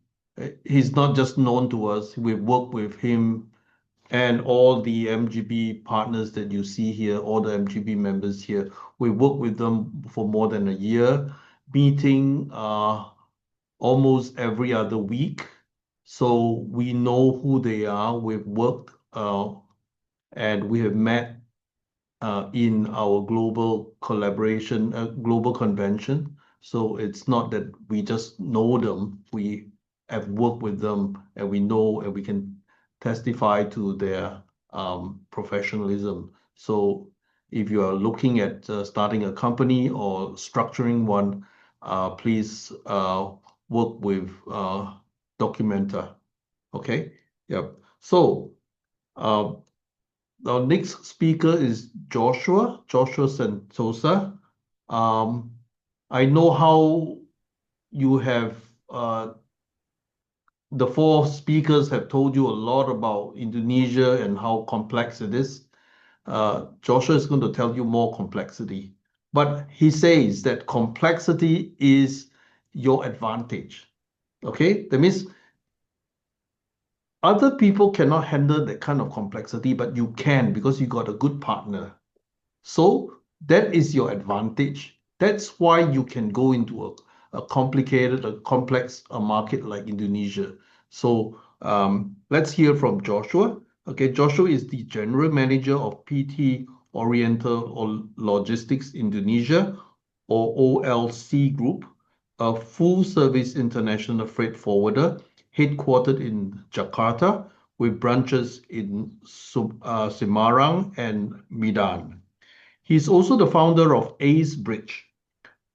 He's not just known to us. We've worked with him and all the MGB partners that you see here, all the MGB members here. We worked with them for more than a year, meeting almost every other week. So we know who they are. We've worked and we have met in our global collaboration, global convention. So it's not that we just know them. We have worked with them and we know and we can testify to their professionalism. So if you are looking at starting a company or structuring one, please work with Documenta. Okay. Yep. So our next speaker is Joshua Sentosa. I know how you have the four speakers have told you a lot about Indonesia and how complex it is. Joshua is going to tell you more complexity, but he says that complexity is your advantage. Okay, that means other people cannot handle that kind of complexity, but you can because you got a good partner. So that is your advantage. That's why you can go into a complicated, a complex market like Indonesia. So let's hear from Joshua. Okay, Joshua is the General Manager of PT Oriental Logistics Indonesia, or OLC Group, a full-service international freight forwarder headquartered in Jakarta with branches in Semarang and Medan. He's also the founder of Ace Bridge,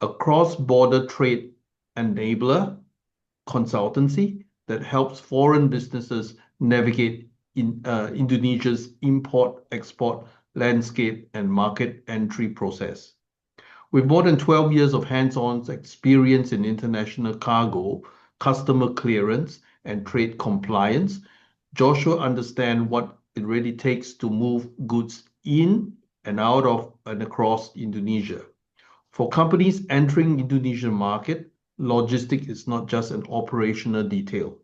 a cross-border trade enabler consultancy that helps foreign businesses navigate in Indonesia's import-export landscape and market entry process. With more than 12 years of hands-on experience in international cargo, customer clearance, and trade compliance, Joshua understands what it really takes to move goods in and out of and across Indonesia. For companies entering Indonesian market, logistics is not just an operational detail.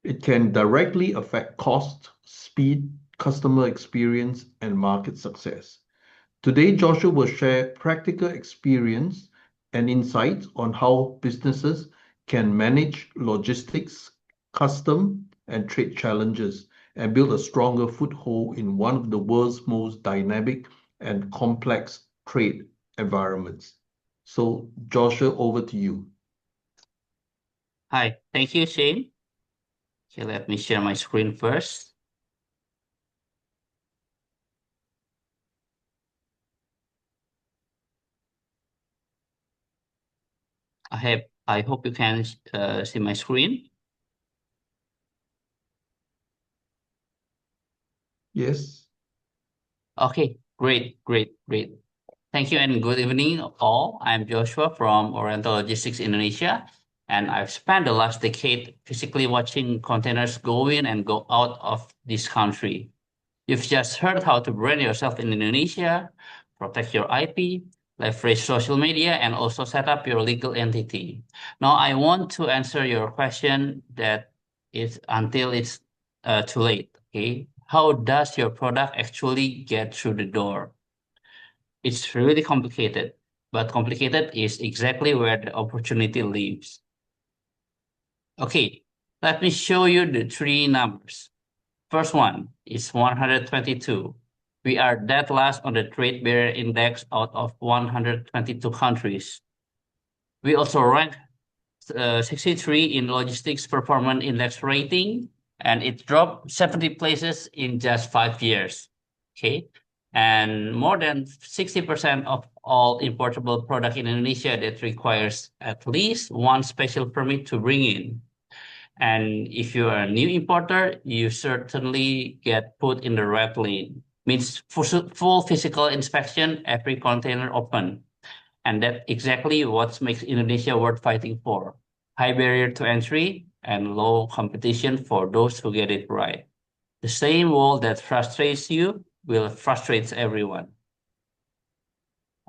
It can directly affect cost, speed, customer experience, and market success. Today, Joshua will share practical experience and insights on how businesses can manage logistics, custom, and trade challenges and build a stronger foothold in one of the world's most dynamic and complex trade environments. So, Joshua, over to you. Hi, thank you, Shane. Okay, let me share my screen first. I hope you can see my screen. Yes. Okay, great. Thank you and good evening all. I'm Joshua from Oriental Logistics Indonesia, and I've spent the last decade physically watching containers go in and go out of this country. You've just heard how to brand yourself in Indonesia, protect your IP, leverage social media, and also set up your legal entity. Now, I want to answer your question that is until it's too late. Okay, how does your product actually get through the door? It's really complicated, but complicated is exactly where the opportunity lives. Okay, let me show you the three numbers. First one is 122. We are dead last on the trade barrier index out of 122 countries. We also rank 63 in logistics performance index rating, and it dropped 70 places in just 5 years. Okay. And more than 60% of all importable product in Indonesia that requires at least one special permit to bring in. And if you are a new importer, you certainly get put in the red lane. Means full physical inspection every container open. And that's exactly what makes Indonesia worth fighting for. High barrier to entry and low competition for those who get it right. The same wall that frustrates you will frustrate everyone.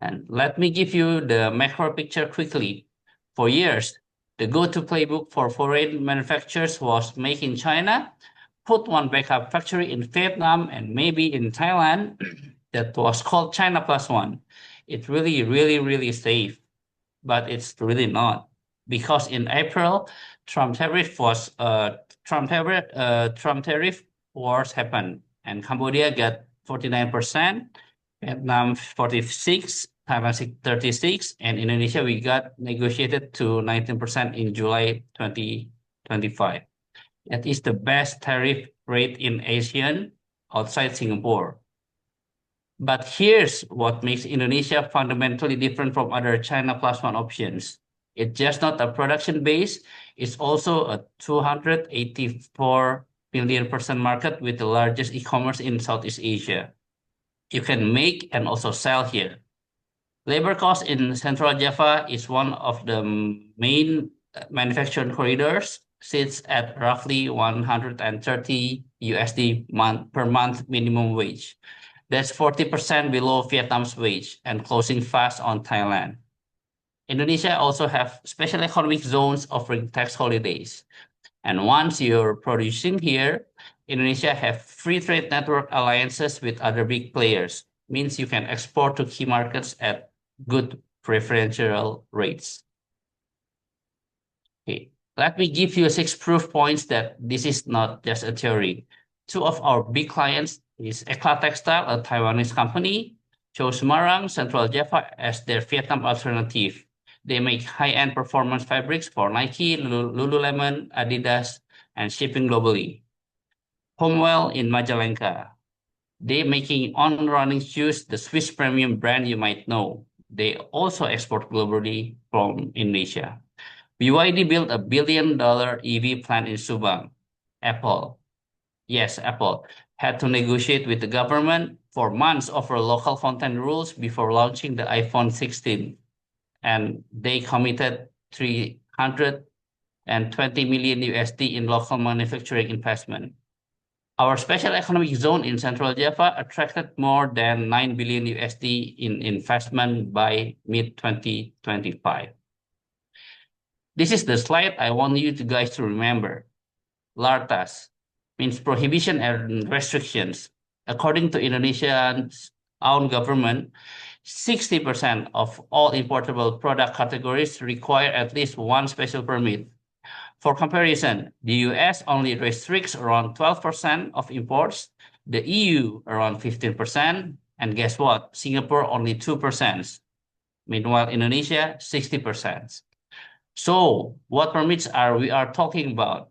And let me give you the macro picture quickly. For years, the go-to playbook for foreign manufacturers was make in China, put one backup factory in Vietnam and maybe in Thailand that was called China Plus One. It's really safe, but it's really not. Because in April, Trump tariff was Trump tariff wars happened and Cambodia got 49%, Vietnam 46, Thailand 36, and Indonesia we got negotiated to 19% in July 2025. That is the best tariff rate in ASEAN outside Singapore. But here's what makes Indonesia fundamentally different from other China Plus One options. It's just not a production base, it's also a 284 billion person market with the largest e-commerce in Southeast Asia. You can make and also sell here. Labor cost in Central Java is one of the main manufacturing corridors, sits at roughly 130 USD per month minimum wage. That's 40% below Vietnam's wage and closing fast on Thailand. Indonesia also have special economic zones offering tax holidays. And once you're producing here, Indonesia have free trade network alliances with other big players. Means you can export to key markets at good preferential rates. Okay, let me give you 6 proof points that this is not just a theory. Two of our big clients is Ekla Textile, a Taiwanese company, chose Semarang, Central Java as their Vietnam alternative. They make high-end performance fabrics for Nike, Lululemon, Adidas, and shipping globally. Homewell in Majalengka. They making on-running shoes, the Swiss premium brand you might know. They also export globally from Indonesia. BYD built a $1 billion EV plant in Subang. Apple, yes, Apple, had to negotiate with the government for months over local content rules before launching the iPhone 16. And they committed 320 million USD in local manufacturing investment. Our special economic zone in Central Java attracted more than 9 billion USD in investment by mid-2025. This is the slide I want you guys to remember. LARTAS means prohibition and restrictions. According to Indonesia's own government, 60% of all importable product categories require at least one special permit. For comparison, the US only restricts around 12% of imports, the EU around 15%, and guess what? Singapore only 2%. Meanwhile, Indonesia, 60%. So what permits are we talking about?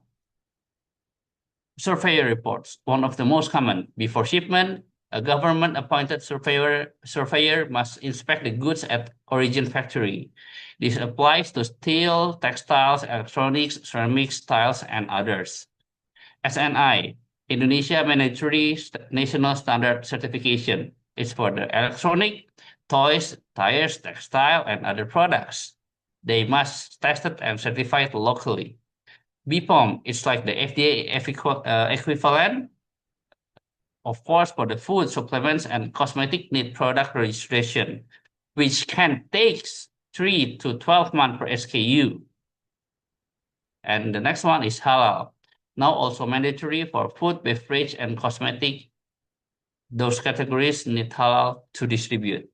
Surveyor reports, one of the most common. Before shipment, A government-appointed surveyor must inspect the goods at origin factory. This applies to steel, textiles, electronics, ceramics, tiles, and others. SNI, Indonesia Mandatory National Standard Certification, is for the electronic, toys, tires, textile, and other products. They must tested and certified locally. BPOM is like the FDA equivalent, of course, for the food, supplements, and cosmetic need product registration, which can take 3 to 12 months per SKU. And the next one is halal, now also mandatory for food, beverage, and cosmetic. Those categories need halal to distribute.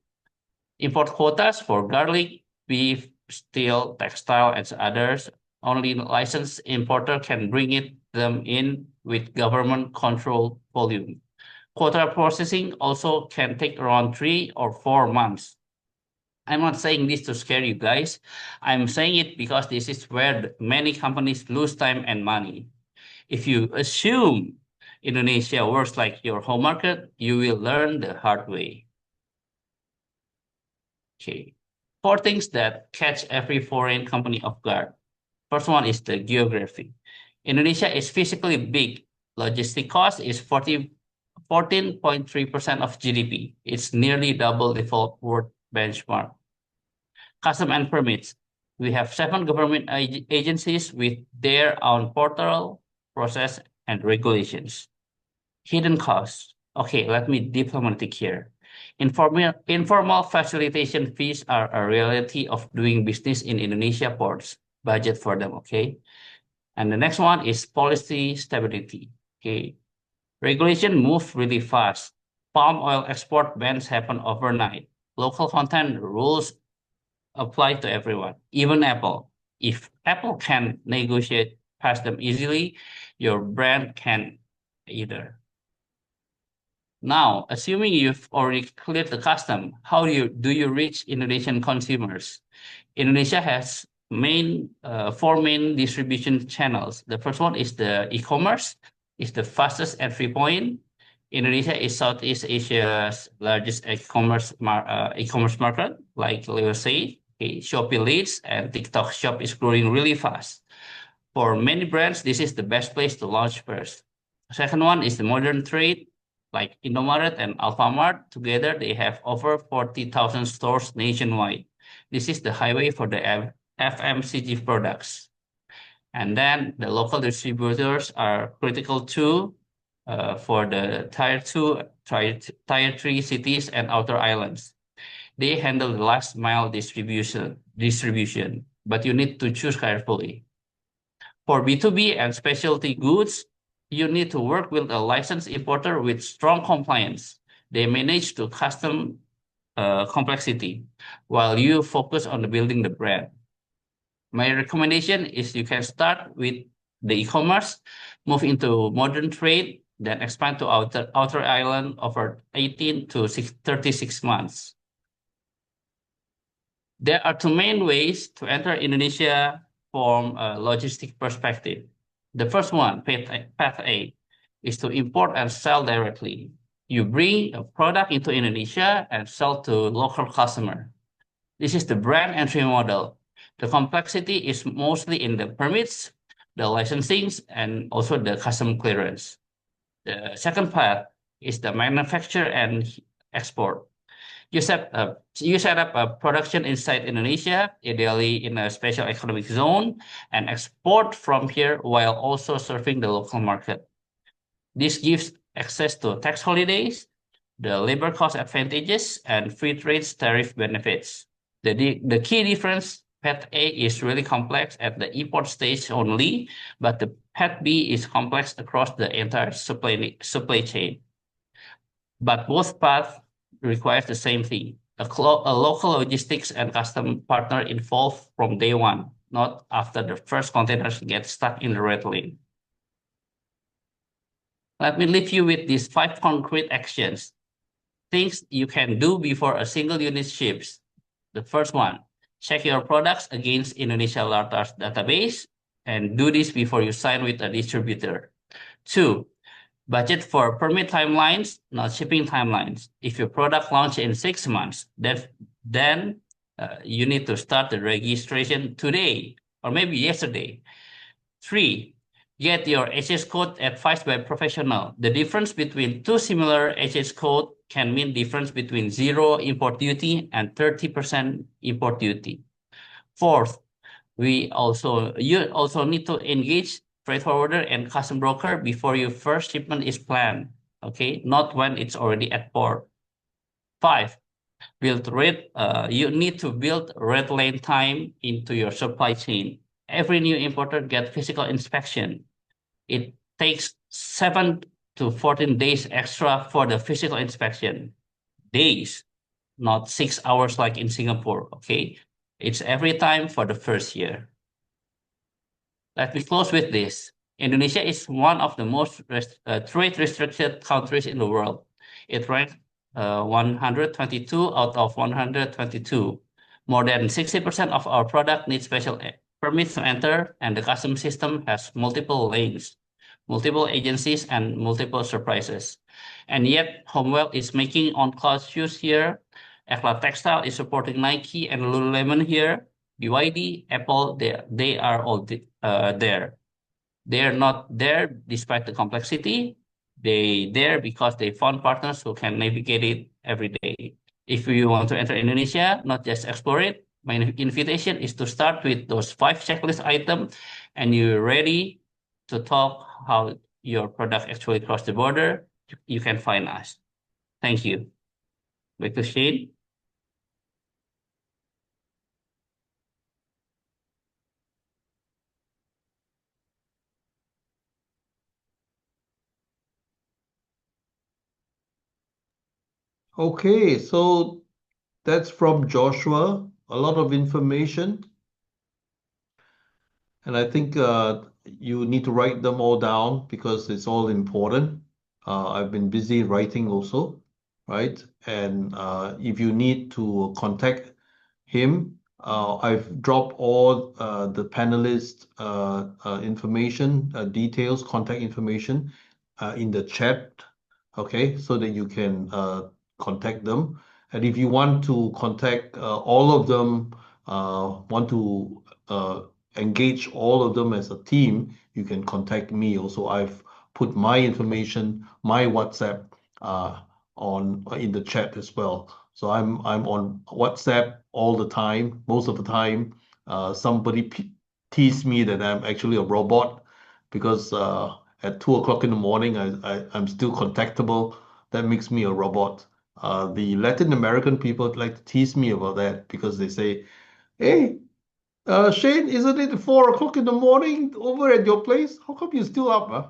Import quotas for garlic, beef, steel, textile, and others. Only licensed importer can bring them in with government control volume. Quota processing also can take around 3 or 4 months. I'm not saying this to scare you guys. I'm saying it because this is where many companies lose time and money. If you assume Indonesia works like your home market, you will learn the hard way. Okay. 4 things that catch every foreign company off guard. First one is the geography. Indonesia is physically big. Logistic cost is 14.3% of GDP. It's nearly double the world benchmark. Custom and permits. We have 7 government agencies with their own portal, process, and regulations. Hidden costs. Okay, let me diplomatic here. Informal facilitation fees are a reality of doing business in Indonesia ports. Budget for them, okay? And the next one is policy stability. Okay, regulation move really fast. Palm oil export bans happen overnight. Local content rules apply to everyone, even Apple. If Apple can negotiate past them easily, your brand can either. Now, assuming you've already cleared the custom, how do you reach Indonesian consumers? Indonesia has 4 main distribution channels. The first one is the e-commerce. It's the fastest entry point. Indonesia is Southeast Asia's largest e-commerce market, like Leo say. Okay, Shopee leads and TikTok Shop is growing really fast. For many brands, this is the best place to launch first. Second one is the modern trade, like Indomaret and Alfamart. Together, they have over 40,000 stores nationwide. This is the highway for the FMCG products. And then the local distributors are critical too for the tier 2, tier 3 cities and outer islands. They handle the last mile distribution, but you need to choose carefully. For B2B and specialty goods, you need to work with a licensed importer with strong compliance. They manage to custom complexity while you focus on building the brand. My recommendation is you can start with the e-commerce, move into modern trade, then expand to outer island over 18 to 36 months. There are 2 main ways to enter Indonesia from a logistic perspective. The first one, path A, is to import and sell directly. You bring a product into Indonesia and sell to local customer. This is the brand entry model. The complexity is mostly in the permits, the licensings, and also the custom clearance. The second path is the manufacture and export. You set up a production inside Indonesia, ideally in a special economic zone, and export from here while also serving the local market. This gives access to tax holidays, the labor cost advantages, and free trade tariff benefits. The key difference, Path A is really complex at the import stage only, but the Path B is complex across the entire supply chain. But both paths requires the same thing, a local logistics and custom partner involved from day one, not after the first containers get stuck in the red lane. Let me leave you with these 5 concrete actions, things you can do before a single unit ships. The first one, check your products against Indonesia Lartar's database and do this before you sign with a distributor. 2, Budget for permit timelines, not shipping timelines. If your product launch in 6 months, then you need to start the registration today or maybe yesterday. 3. Get your HS code advised by professional. The difference between two similar HS code can mean difference between 0 import duty and 30% import duty. 4th, you also need to engage freight forwarder and custom broker before your first shipment is planned. Okay, not when it's already at port. 5. You need to build red lane time into your supply chain. Every new importer gets physical inspection. It takes 7 to 14 days extra for the physical inspection. Days, not 6 hours like in Singapore. Okay, it's every time for the first year. Let me close with this. Indonesia is one of the most trade restricted countries in the world. It ranked 122 out of 122. More than 60% of our product needs special permits to enter, and the customs system has multiple lanes, multiple agencies, and multiple surprises. And yet, Homewell is making on-cloud shoes here. Ekla Textile is supporting Nike and Lululemon here. BYD, Apple, they are all there. They are not there despite the complexity. They there because they found partners who can navigate it every day. If you want to enter Indonesia, not just explore it, my invitation is to start with those 5 checklist items, and you're ready to talk how your product actually crossed the border. You can find us. Thank you. Back to Shane. Okay, so that's from Joshua. A lot of information, and I think you need to write them all down because it's all important. I've been busy writing also, right? And if you need to contact him, I've dropped all the panelist information, details, contact information in the chat, okay, so that you can contact them. And if you want to contact all of them, want to engage all of them as a team, you can contact me. Also, I've put my information, my WhatsApp on in the chat as well. So I'm on WhatsApp all the time, most of the time. Somebody teased me that I'm actually a robot because at 2 o'clock in the morning I'm still contactable. That makes me a robot. The Latin American people like to tease me about that because they say, "Hey, Shane, isn't it 4 o'clock in the morning over at your place? How come you're still up, huh?"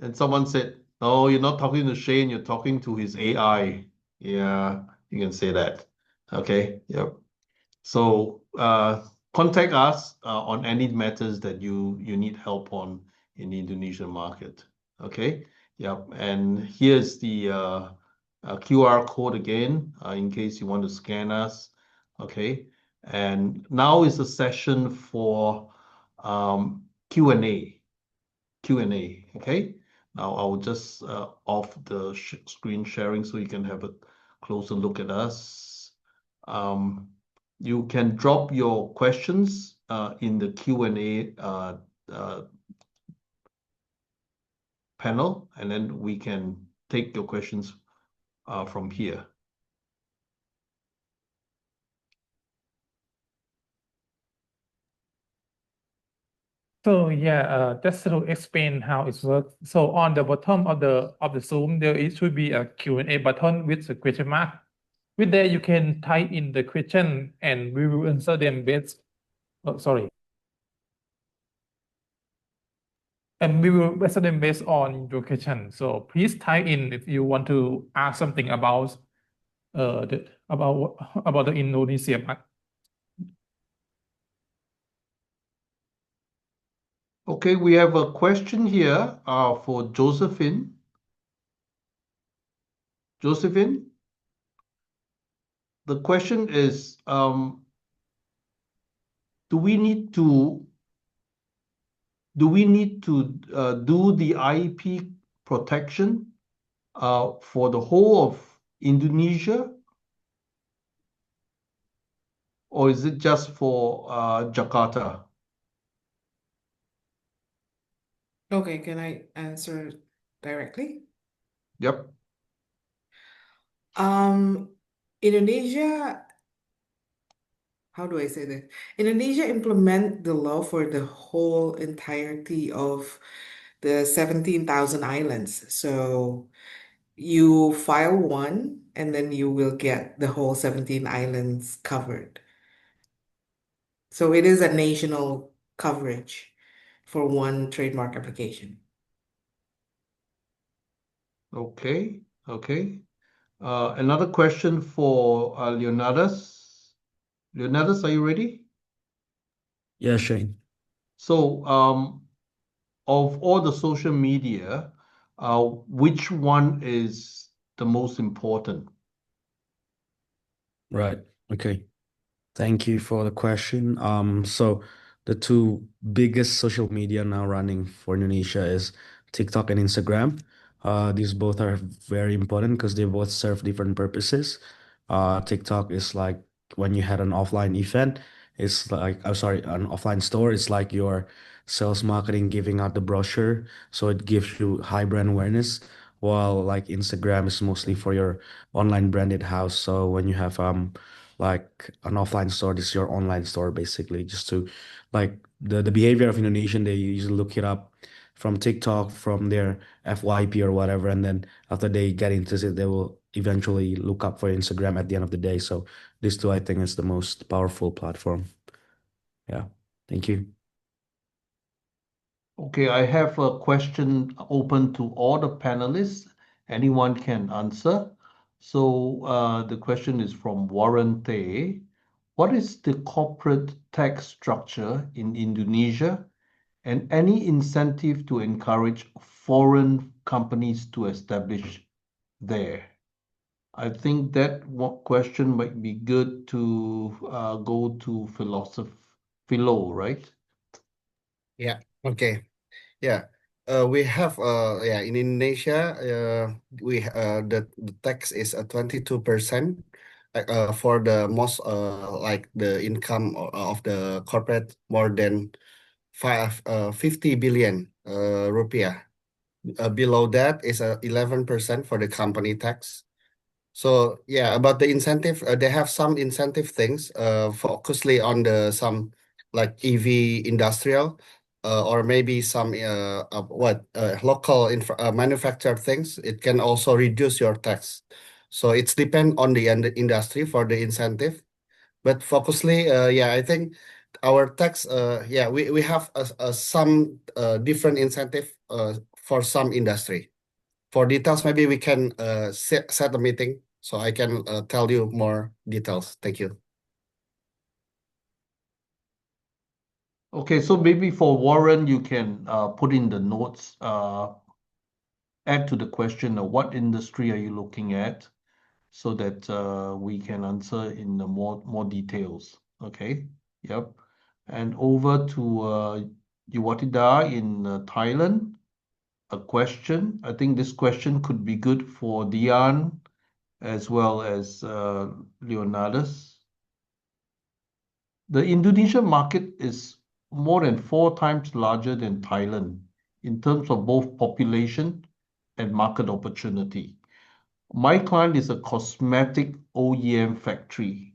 And someone said, "No, you're not talking to Shane, you're talking to his AI." Yeah, you can say that. Okay, yep. So contact us on any matters that you need help on in the Indonesian market. Okay, yep. And here's the QR code again in case you want to scan us. Okay, and now is a session for Q&A. Q&A. Okay. Now I'll just off the screen sharing so you can have a closer look at us. You can drop your questions in the Q&A panel, and then we can take your questions from here. So yeah, just to explain how it works. So on the bottom of the Zoom, there should be a Q&A button with a question mark. With there, you can type in the question, and we will answer them based. Oh, sorry. And we will answer them based on your question. So please type in if you want to ask something about about the Indonesia market. Okay, we have a question here for Josephine. Josephine, the question is, do we need to do the IP protection for the whole of Indonesia, or is it just for Jakarta? Okay, can I answer directly? Yep. Indonesia, how do I say this? Indonesia implement the law for the whole entirety of the 17,000 islands. So you file one and then you will get the whole 17 islands covered. So it is a national coverage for one trademark application. Okay. Okay. Another question for Leonidas. Leonidas, are you ready? Yeah, Shane. So, of all the social media, which one is the most important? Right. Okay. Thank you for the question. So the two biggest social media now running for Indonesia is TikTok and Instagram. These both are very important because they both serve different purposes. TikTok is like when you had an offline event, it's like, I'm sorry, an offline store, it's like your sales marketing giving out the brochure. So it gives you high brand awareness. While like Instagram is mostly for your online branded house. So when you have like an offline store, this is your online store basically. Just to like the behavior of Indonesian, they usually look it up from TikTok, from their FYP or whatever, and then after they get into it, they will eventually look up for Instagram at the end of the day. So these two, I think, is the most powerful platform. Yeah. Thank you. Okay, I have a question open to all the panelists. Anyone can answer. So the question is from Warren Tay. What is the corporate tax structure in Indonesia and any incentive to encourage foreign companies to establish there? I think that question might be good to go to Philo, right? Yeah. Okay. Yeah. We have in Indonesia the tax is 22% for the most like the income of the corporate more than 50 billion rupiah. Below that is 11% for the company tax. So yeah, about the incentive, they have some incentive things, focusedly on the some like EV industrial, or maybe some local manufactured things. It can also reduce your tax. So it's depend on the industry for the incentive. But focusedly, I think our tax, we have some different incentive for some industry. For details, maybe we can set a meeting so I can tell you more details. Thank you. Okay, so maybe for Warren, you can put in the notes, add to the question of what industry are you looking at so that we can answer in the more details. Okay, yep. And over to Yuwatida in Thailand. A question. I think this question could be good for Dian as well as Leonidas. The Indonesian market is more than 4 times larger than Thailand in terms of both population and market opportunity. My client is a cosmetic OEM factory.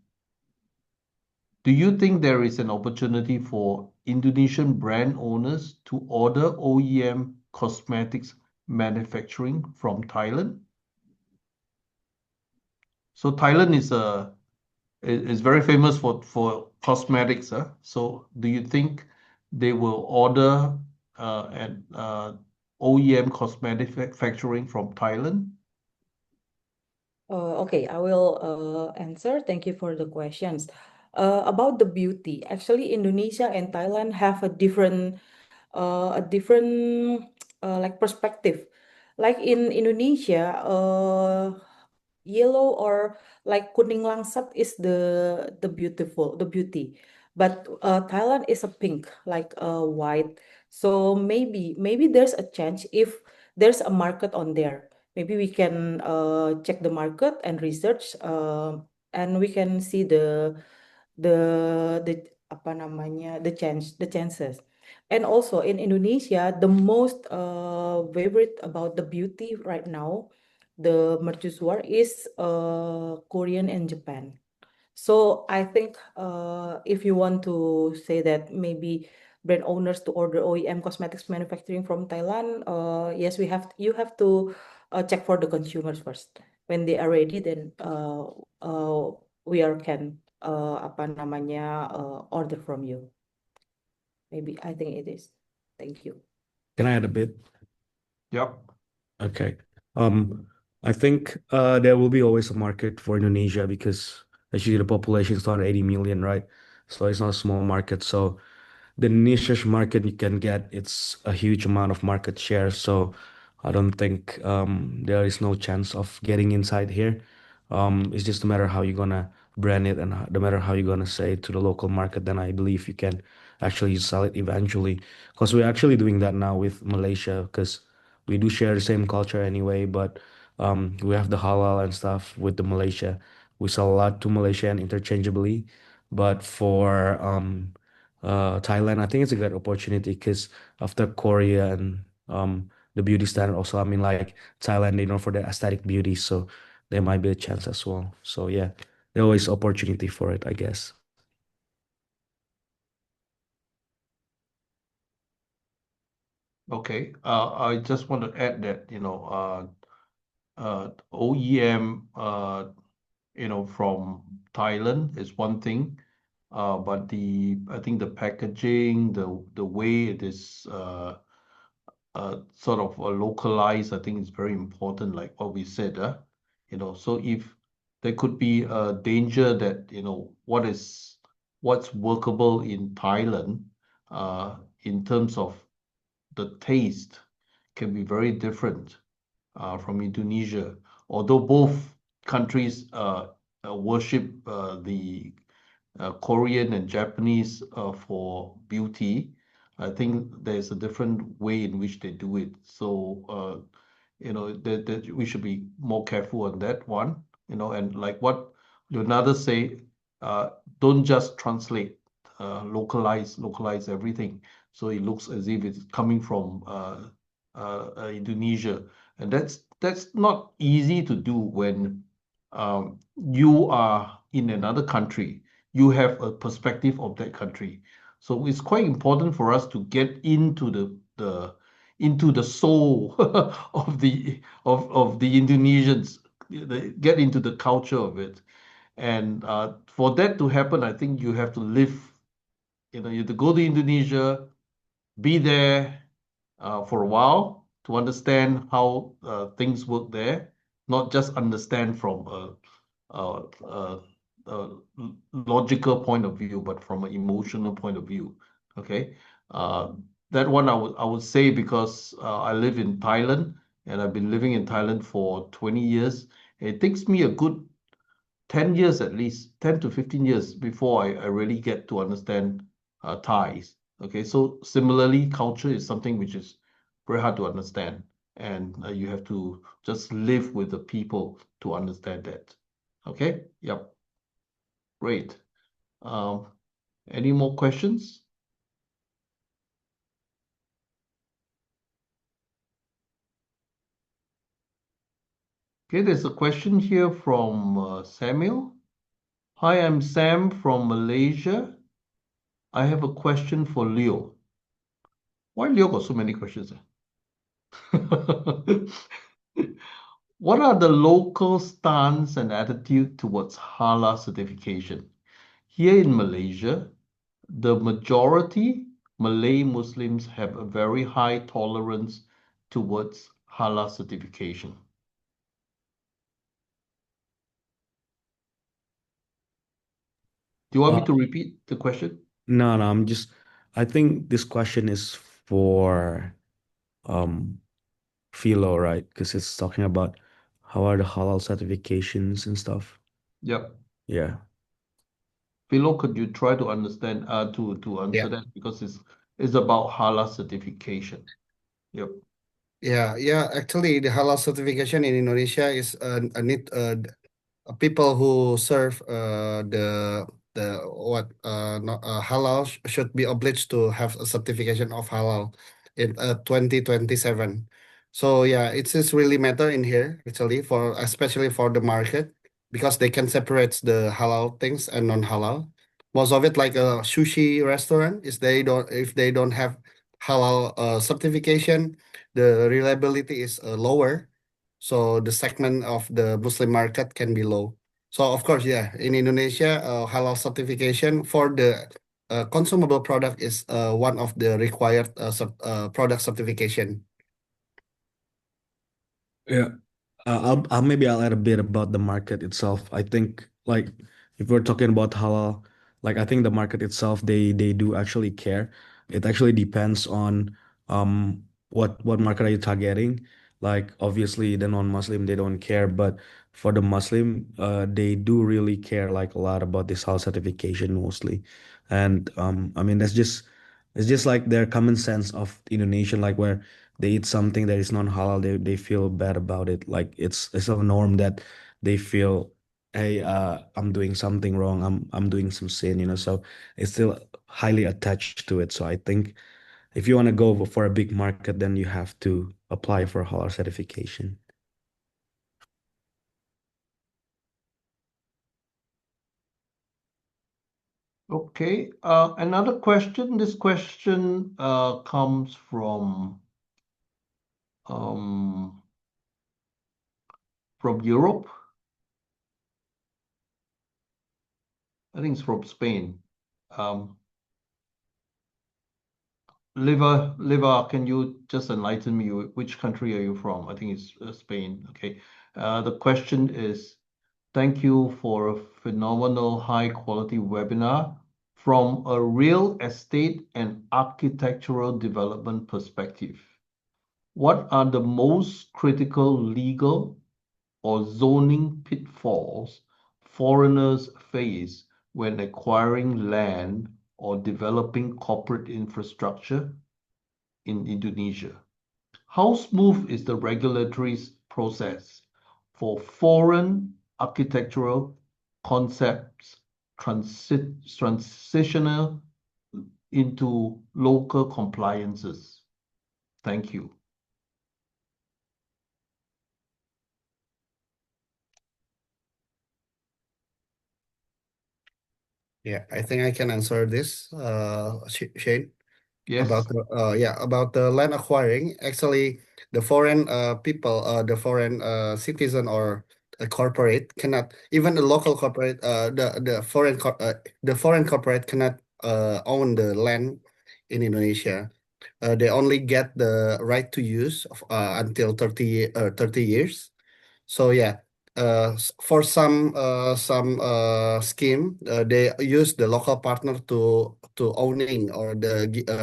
Do you think there is an opportunity for Indonesian brand owners to order OEM cosmetics manufacturing from Thailand? So Thailand is very famous for cosmetics, huh? So do you think they will order an OEM cosmetic manufacturing from Thailand? Okay, I will answer. Thank you for the questions. About the beauty, actually, Indonesia and Thailand have a different like perspective. Like in Indonesia, yellow or like kuning langsat is the beauty, but Thailand is a pink, like white. So maybe there's a chance if there's a market on there. Maybe we can check the market and research, and we can see the apa namanya, the chances. And also in Indonesia, the most favorite about the beauty right now, the mercusuar is Korean and Japan. So I think if you want to say that maybe brand owners to order OEM cosmetics manufacturing from Thailand, yes, you have to check for the consumers first. When they are ready, then we are can apa namanya order from you. Maybe I think it is. Thank you. Can I add a bit? Yep. Okay. I think there will be always a market for Indonesia because actually the population is 280 million, right? So it's not a small market. So the niche market you can get, it's a huge amount of market share. So I don't think there is no chance of getting inside here. It's just a matter how you're gonna brand it and no matter how you're gonna say it to the local market, then I believe you can actually sell it eventually. Because we're actually doing that now with Malaysia, because we do share the same culture anyway, but we have the halal and stuff with the Malaysia. We sell a lot to Malaysia and interchangeably, but for Thailand, I think it's a good opportunity because after Korea and the beauty standard also, I mean like Thailand, they know for their aesthetic beauty, so there might be a chance as well. So yeah, there always opportunity for it, I guess. Okay. I just want to add that, OEM, from Thailand is one thing, but I think the packaging, the way it is sort of localized, I think is very important, like what we said, so if there could be a danger that, what's workable in Thailand, in terms of the taste can be very different from Indonesia. Although both countries worship the Korean and Japanese for beauty, I think there's a different way in which they do it. So, that we should be more careful on that one, and like what Leonardo say, uh, don't just translate, localize everything. So it looks as if it's coming from Indonesia, and that's not easy to do when you are in another country. You have a perspective of that country. So it's quite important for us to get into the soul of the Indonesians, get into the culture of it. And for that to happen, I think you have to live, you have to go to Indonesia, be there for a while to understand how things work there, not just understand from a, a, a logical point of view, but from an emotional point of view. Okay, uh, that one I would say because I live in Thailand and I've been living in Thailand for 20 years. It takes me a good 10 years, at least 10 to 15 years before I really get to understand Thais. Okay, so similarly, culture is something which is very hard to understand, and you have to just live with the people to understand that. Okay, yep, great. Um, any more questions? Okay, there's a question here from Samuel. Hi, I'm Sam from Malaysia. I have a question for Leo. Why Leo got so many questions? What are the local stance and attitude towards halal certification? Here in Malaysia, the majority Malay Muslims have a very high tolerance towards halal certification. Do you want me to repeat the question? No, I think this question is for um Philo, right? Because it's talking about how are the halal certifications and stuff. Yep. Yeah. Philo, could you try to understand to answer Yeah. that because it's about halal certification. Yep. Yeah. Actually, the halal certification in Indonesia is a need. People who serve the what not, halal should be obliged to have a certification of halal in 2027. So yeah, it is really matter in here actually for especially for the market because they can separate the halal things and non-halal. Most of it like a sushi restaurant is they don't if they don't have halal certification, the reliability is lower, so the segment of the Muslim market can be low. So of course, yeah, in Indonesia, halal certification for the consumable product is one of the required product certification. Yeah. Maybe I'll add a bit about the market itself. I think like if we're talking about halal, like I think the market itself, they do actually care. It actually depends on what market are you targeting. Like obviously the non-Muslim they don't care, but for the Muslim, they do really care like a lot about this halal certification mostly. And I mean that's just it's just like their common sense of Indonesian, like where they eat something that is non-halal, they feel bad about it. Like it's a norm that they feel, hey, I'm doing something wrong. I'm doing some sin, So it's still highly attached to it. So I think if you want to go for a big market, then you have to apply for halal certification. Okay. Another question. This question comes um, from Europe. I think it's from Spain. Um, Liva, can you just enlighten me? Which country are you from? I think it's Spain. Okay. The question is, thank you for a phenomenal high quality webinar from a real estate and architectural development perspective. What are the most critical legal or zoning pitfalls foreigners face when acquiring land or developing corporate infrastructure in Indonesia? How smooth is the regulatory process for foreign architectural concepts transitional into local compliances? Thank you. Yeah, I think I can answer this, Shane. Yes. About the land acquiring. Actually, the foreign people, the foreign citizen or a corporate cannot, even the local corporate, the foreign corporate cannot own the land in Indonesia. They only get the right to use until 30 years. So yeah, for some scheme, they use the local partner to owning or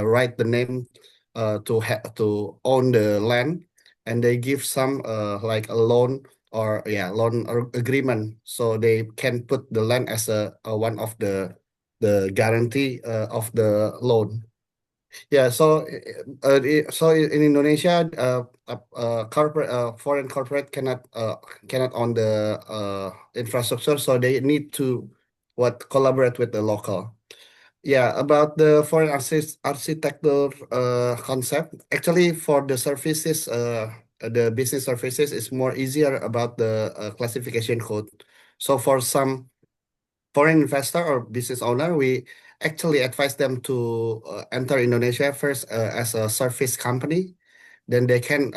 write the name to own the land, and they give some like a loan or loan agreement, so they can put the land as a one of the guarantee of the loan. Yeah, so in Indonesia, corporate foreign corporate cannot own the infrastructure, so they need to what collaborate with the local. Yeah, about the foreign architecture concept. Actually, for the services, the business services is more easier about the classification code. So for some foreign investor or business owner, we actually advise them to enter Indonesia first as a service company. Then they can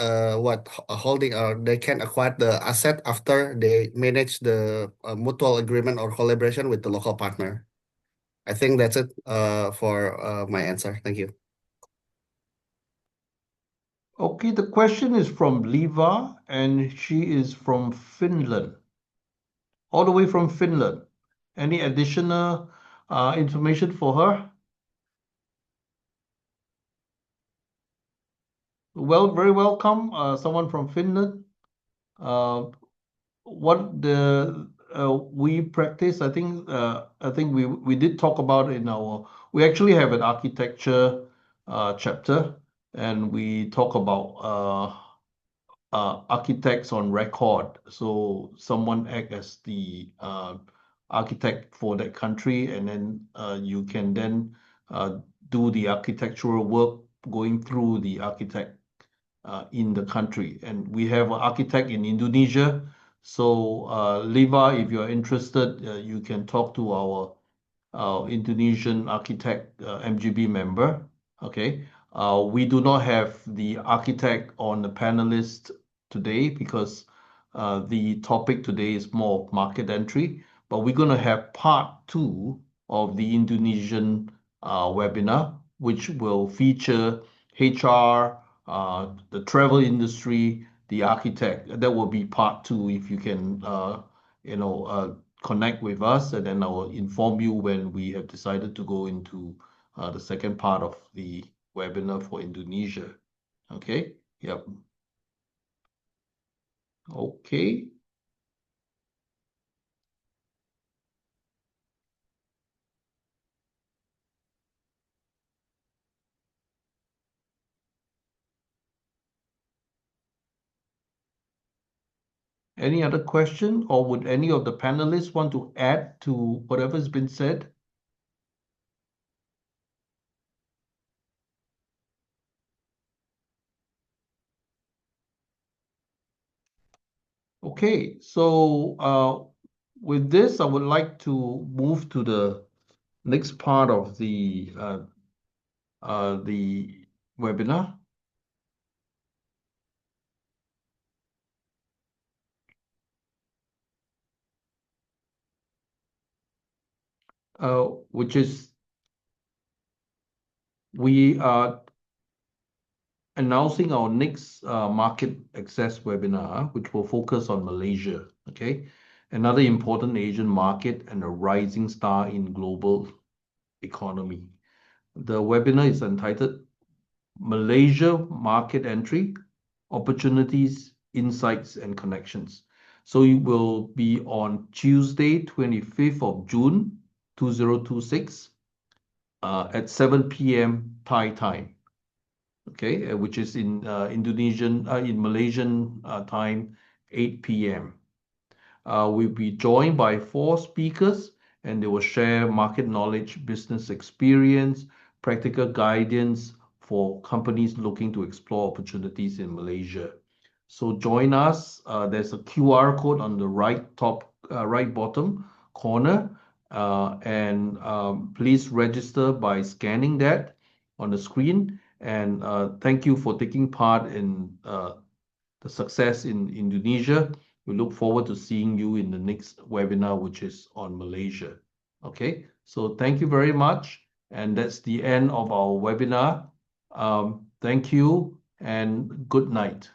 holding or they can acquire the asset after they manage the mutual agreement or collaboration with the local partner. I think that's it for my answer. Thank you. Okay, the question is from Liva, and she is from Finland, all the way from Finland. Any additional information for her? Well, very welcome, someone from Finland. What the we practice, I think we did talk about in our. We actually have an architecture chapter, and we talk about architects on record. So someone act as the architect for that country, and then you can then do the architectural work going through the architect in the country. And we have an architect in Indonesia. So Liva, if you're interested, you can talk to our Indonesian architect MGB member. Okay. We do not have the architect on the panelist today because the topic today is more of market entry, but we're going to have part two of the Indonesian webinar, which will feature HR, the travel industry, the architect. That will be part two. If you can, connect with us, and then I will inform you when we have decided to go into the second part of the webinar for Indonesia. Okay. Yep. Okay. Any other question, or would any of the panelists want to add to whatever's been said? Okay, so with this, I would like to move to the next part of the webinar. Which is we are announcing our next market access webinar, which will focus on Malaysia. Okay, another important Asian market and a rising star in global economy. The webinar is entitled Malaysia Market Entry, Opportunities, Insights, and Connections. So it will be on Tuesday, 25th of June, 2026, at 7 p.m. Thai time. Okay, which is in in Malaysian time, 8 p.m. We'll be joined by 4 speakers, and they will share market knowledge, business experience, practical guidance for companies looking to explore opportunities in Malaysia. So join us. There's a QR code on the right bottom corner, and please register by scanning that on the screen. And thank you for taking part in the success in Indonesia. We look forward to seeing you in the next webinar, which is on Malaysia. Okay, so thank you very much. And that's the end of our webinar. Thank you and good night.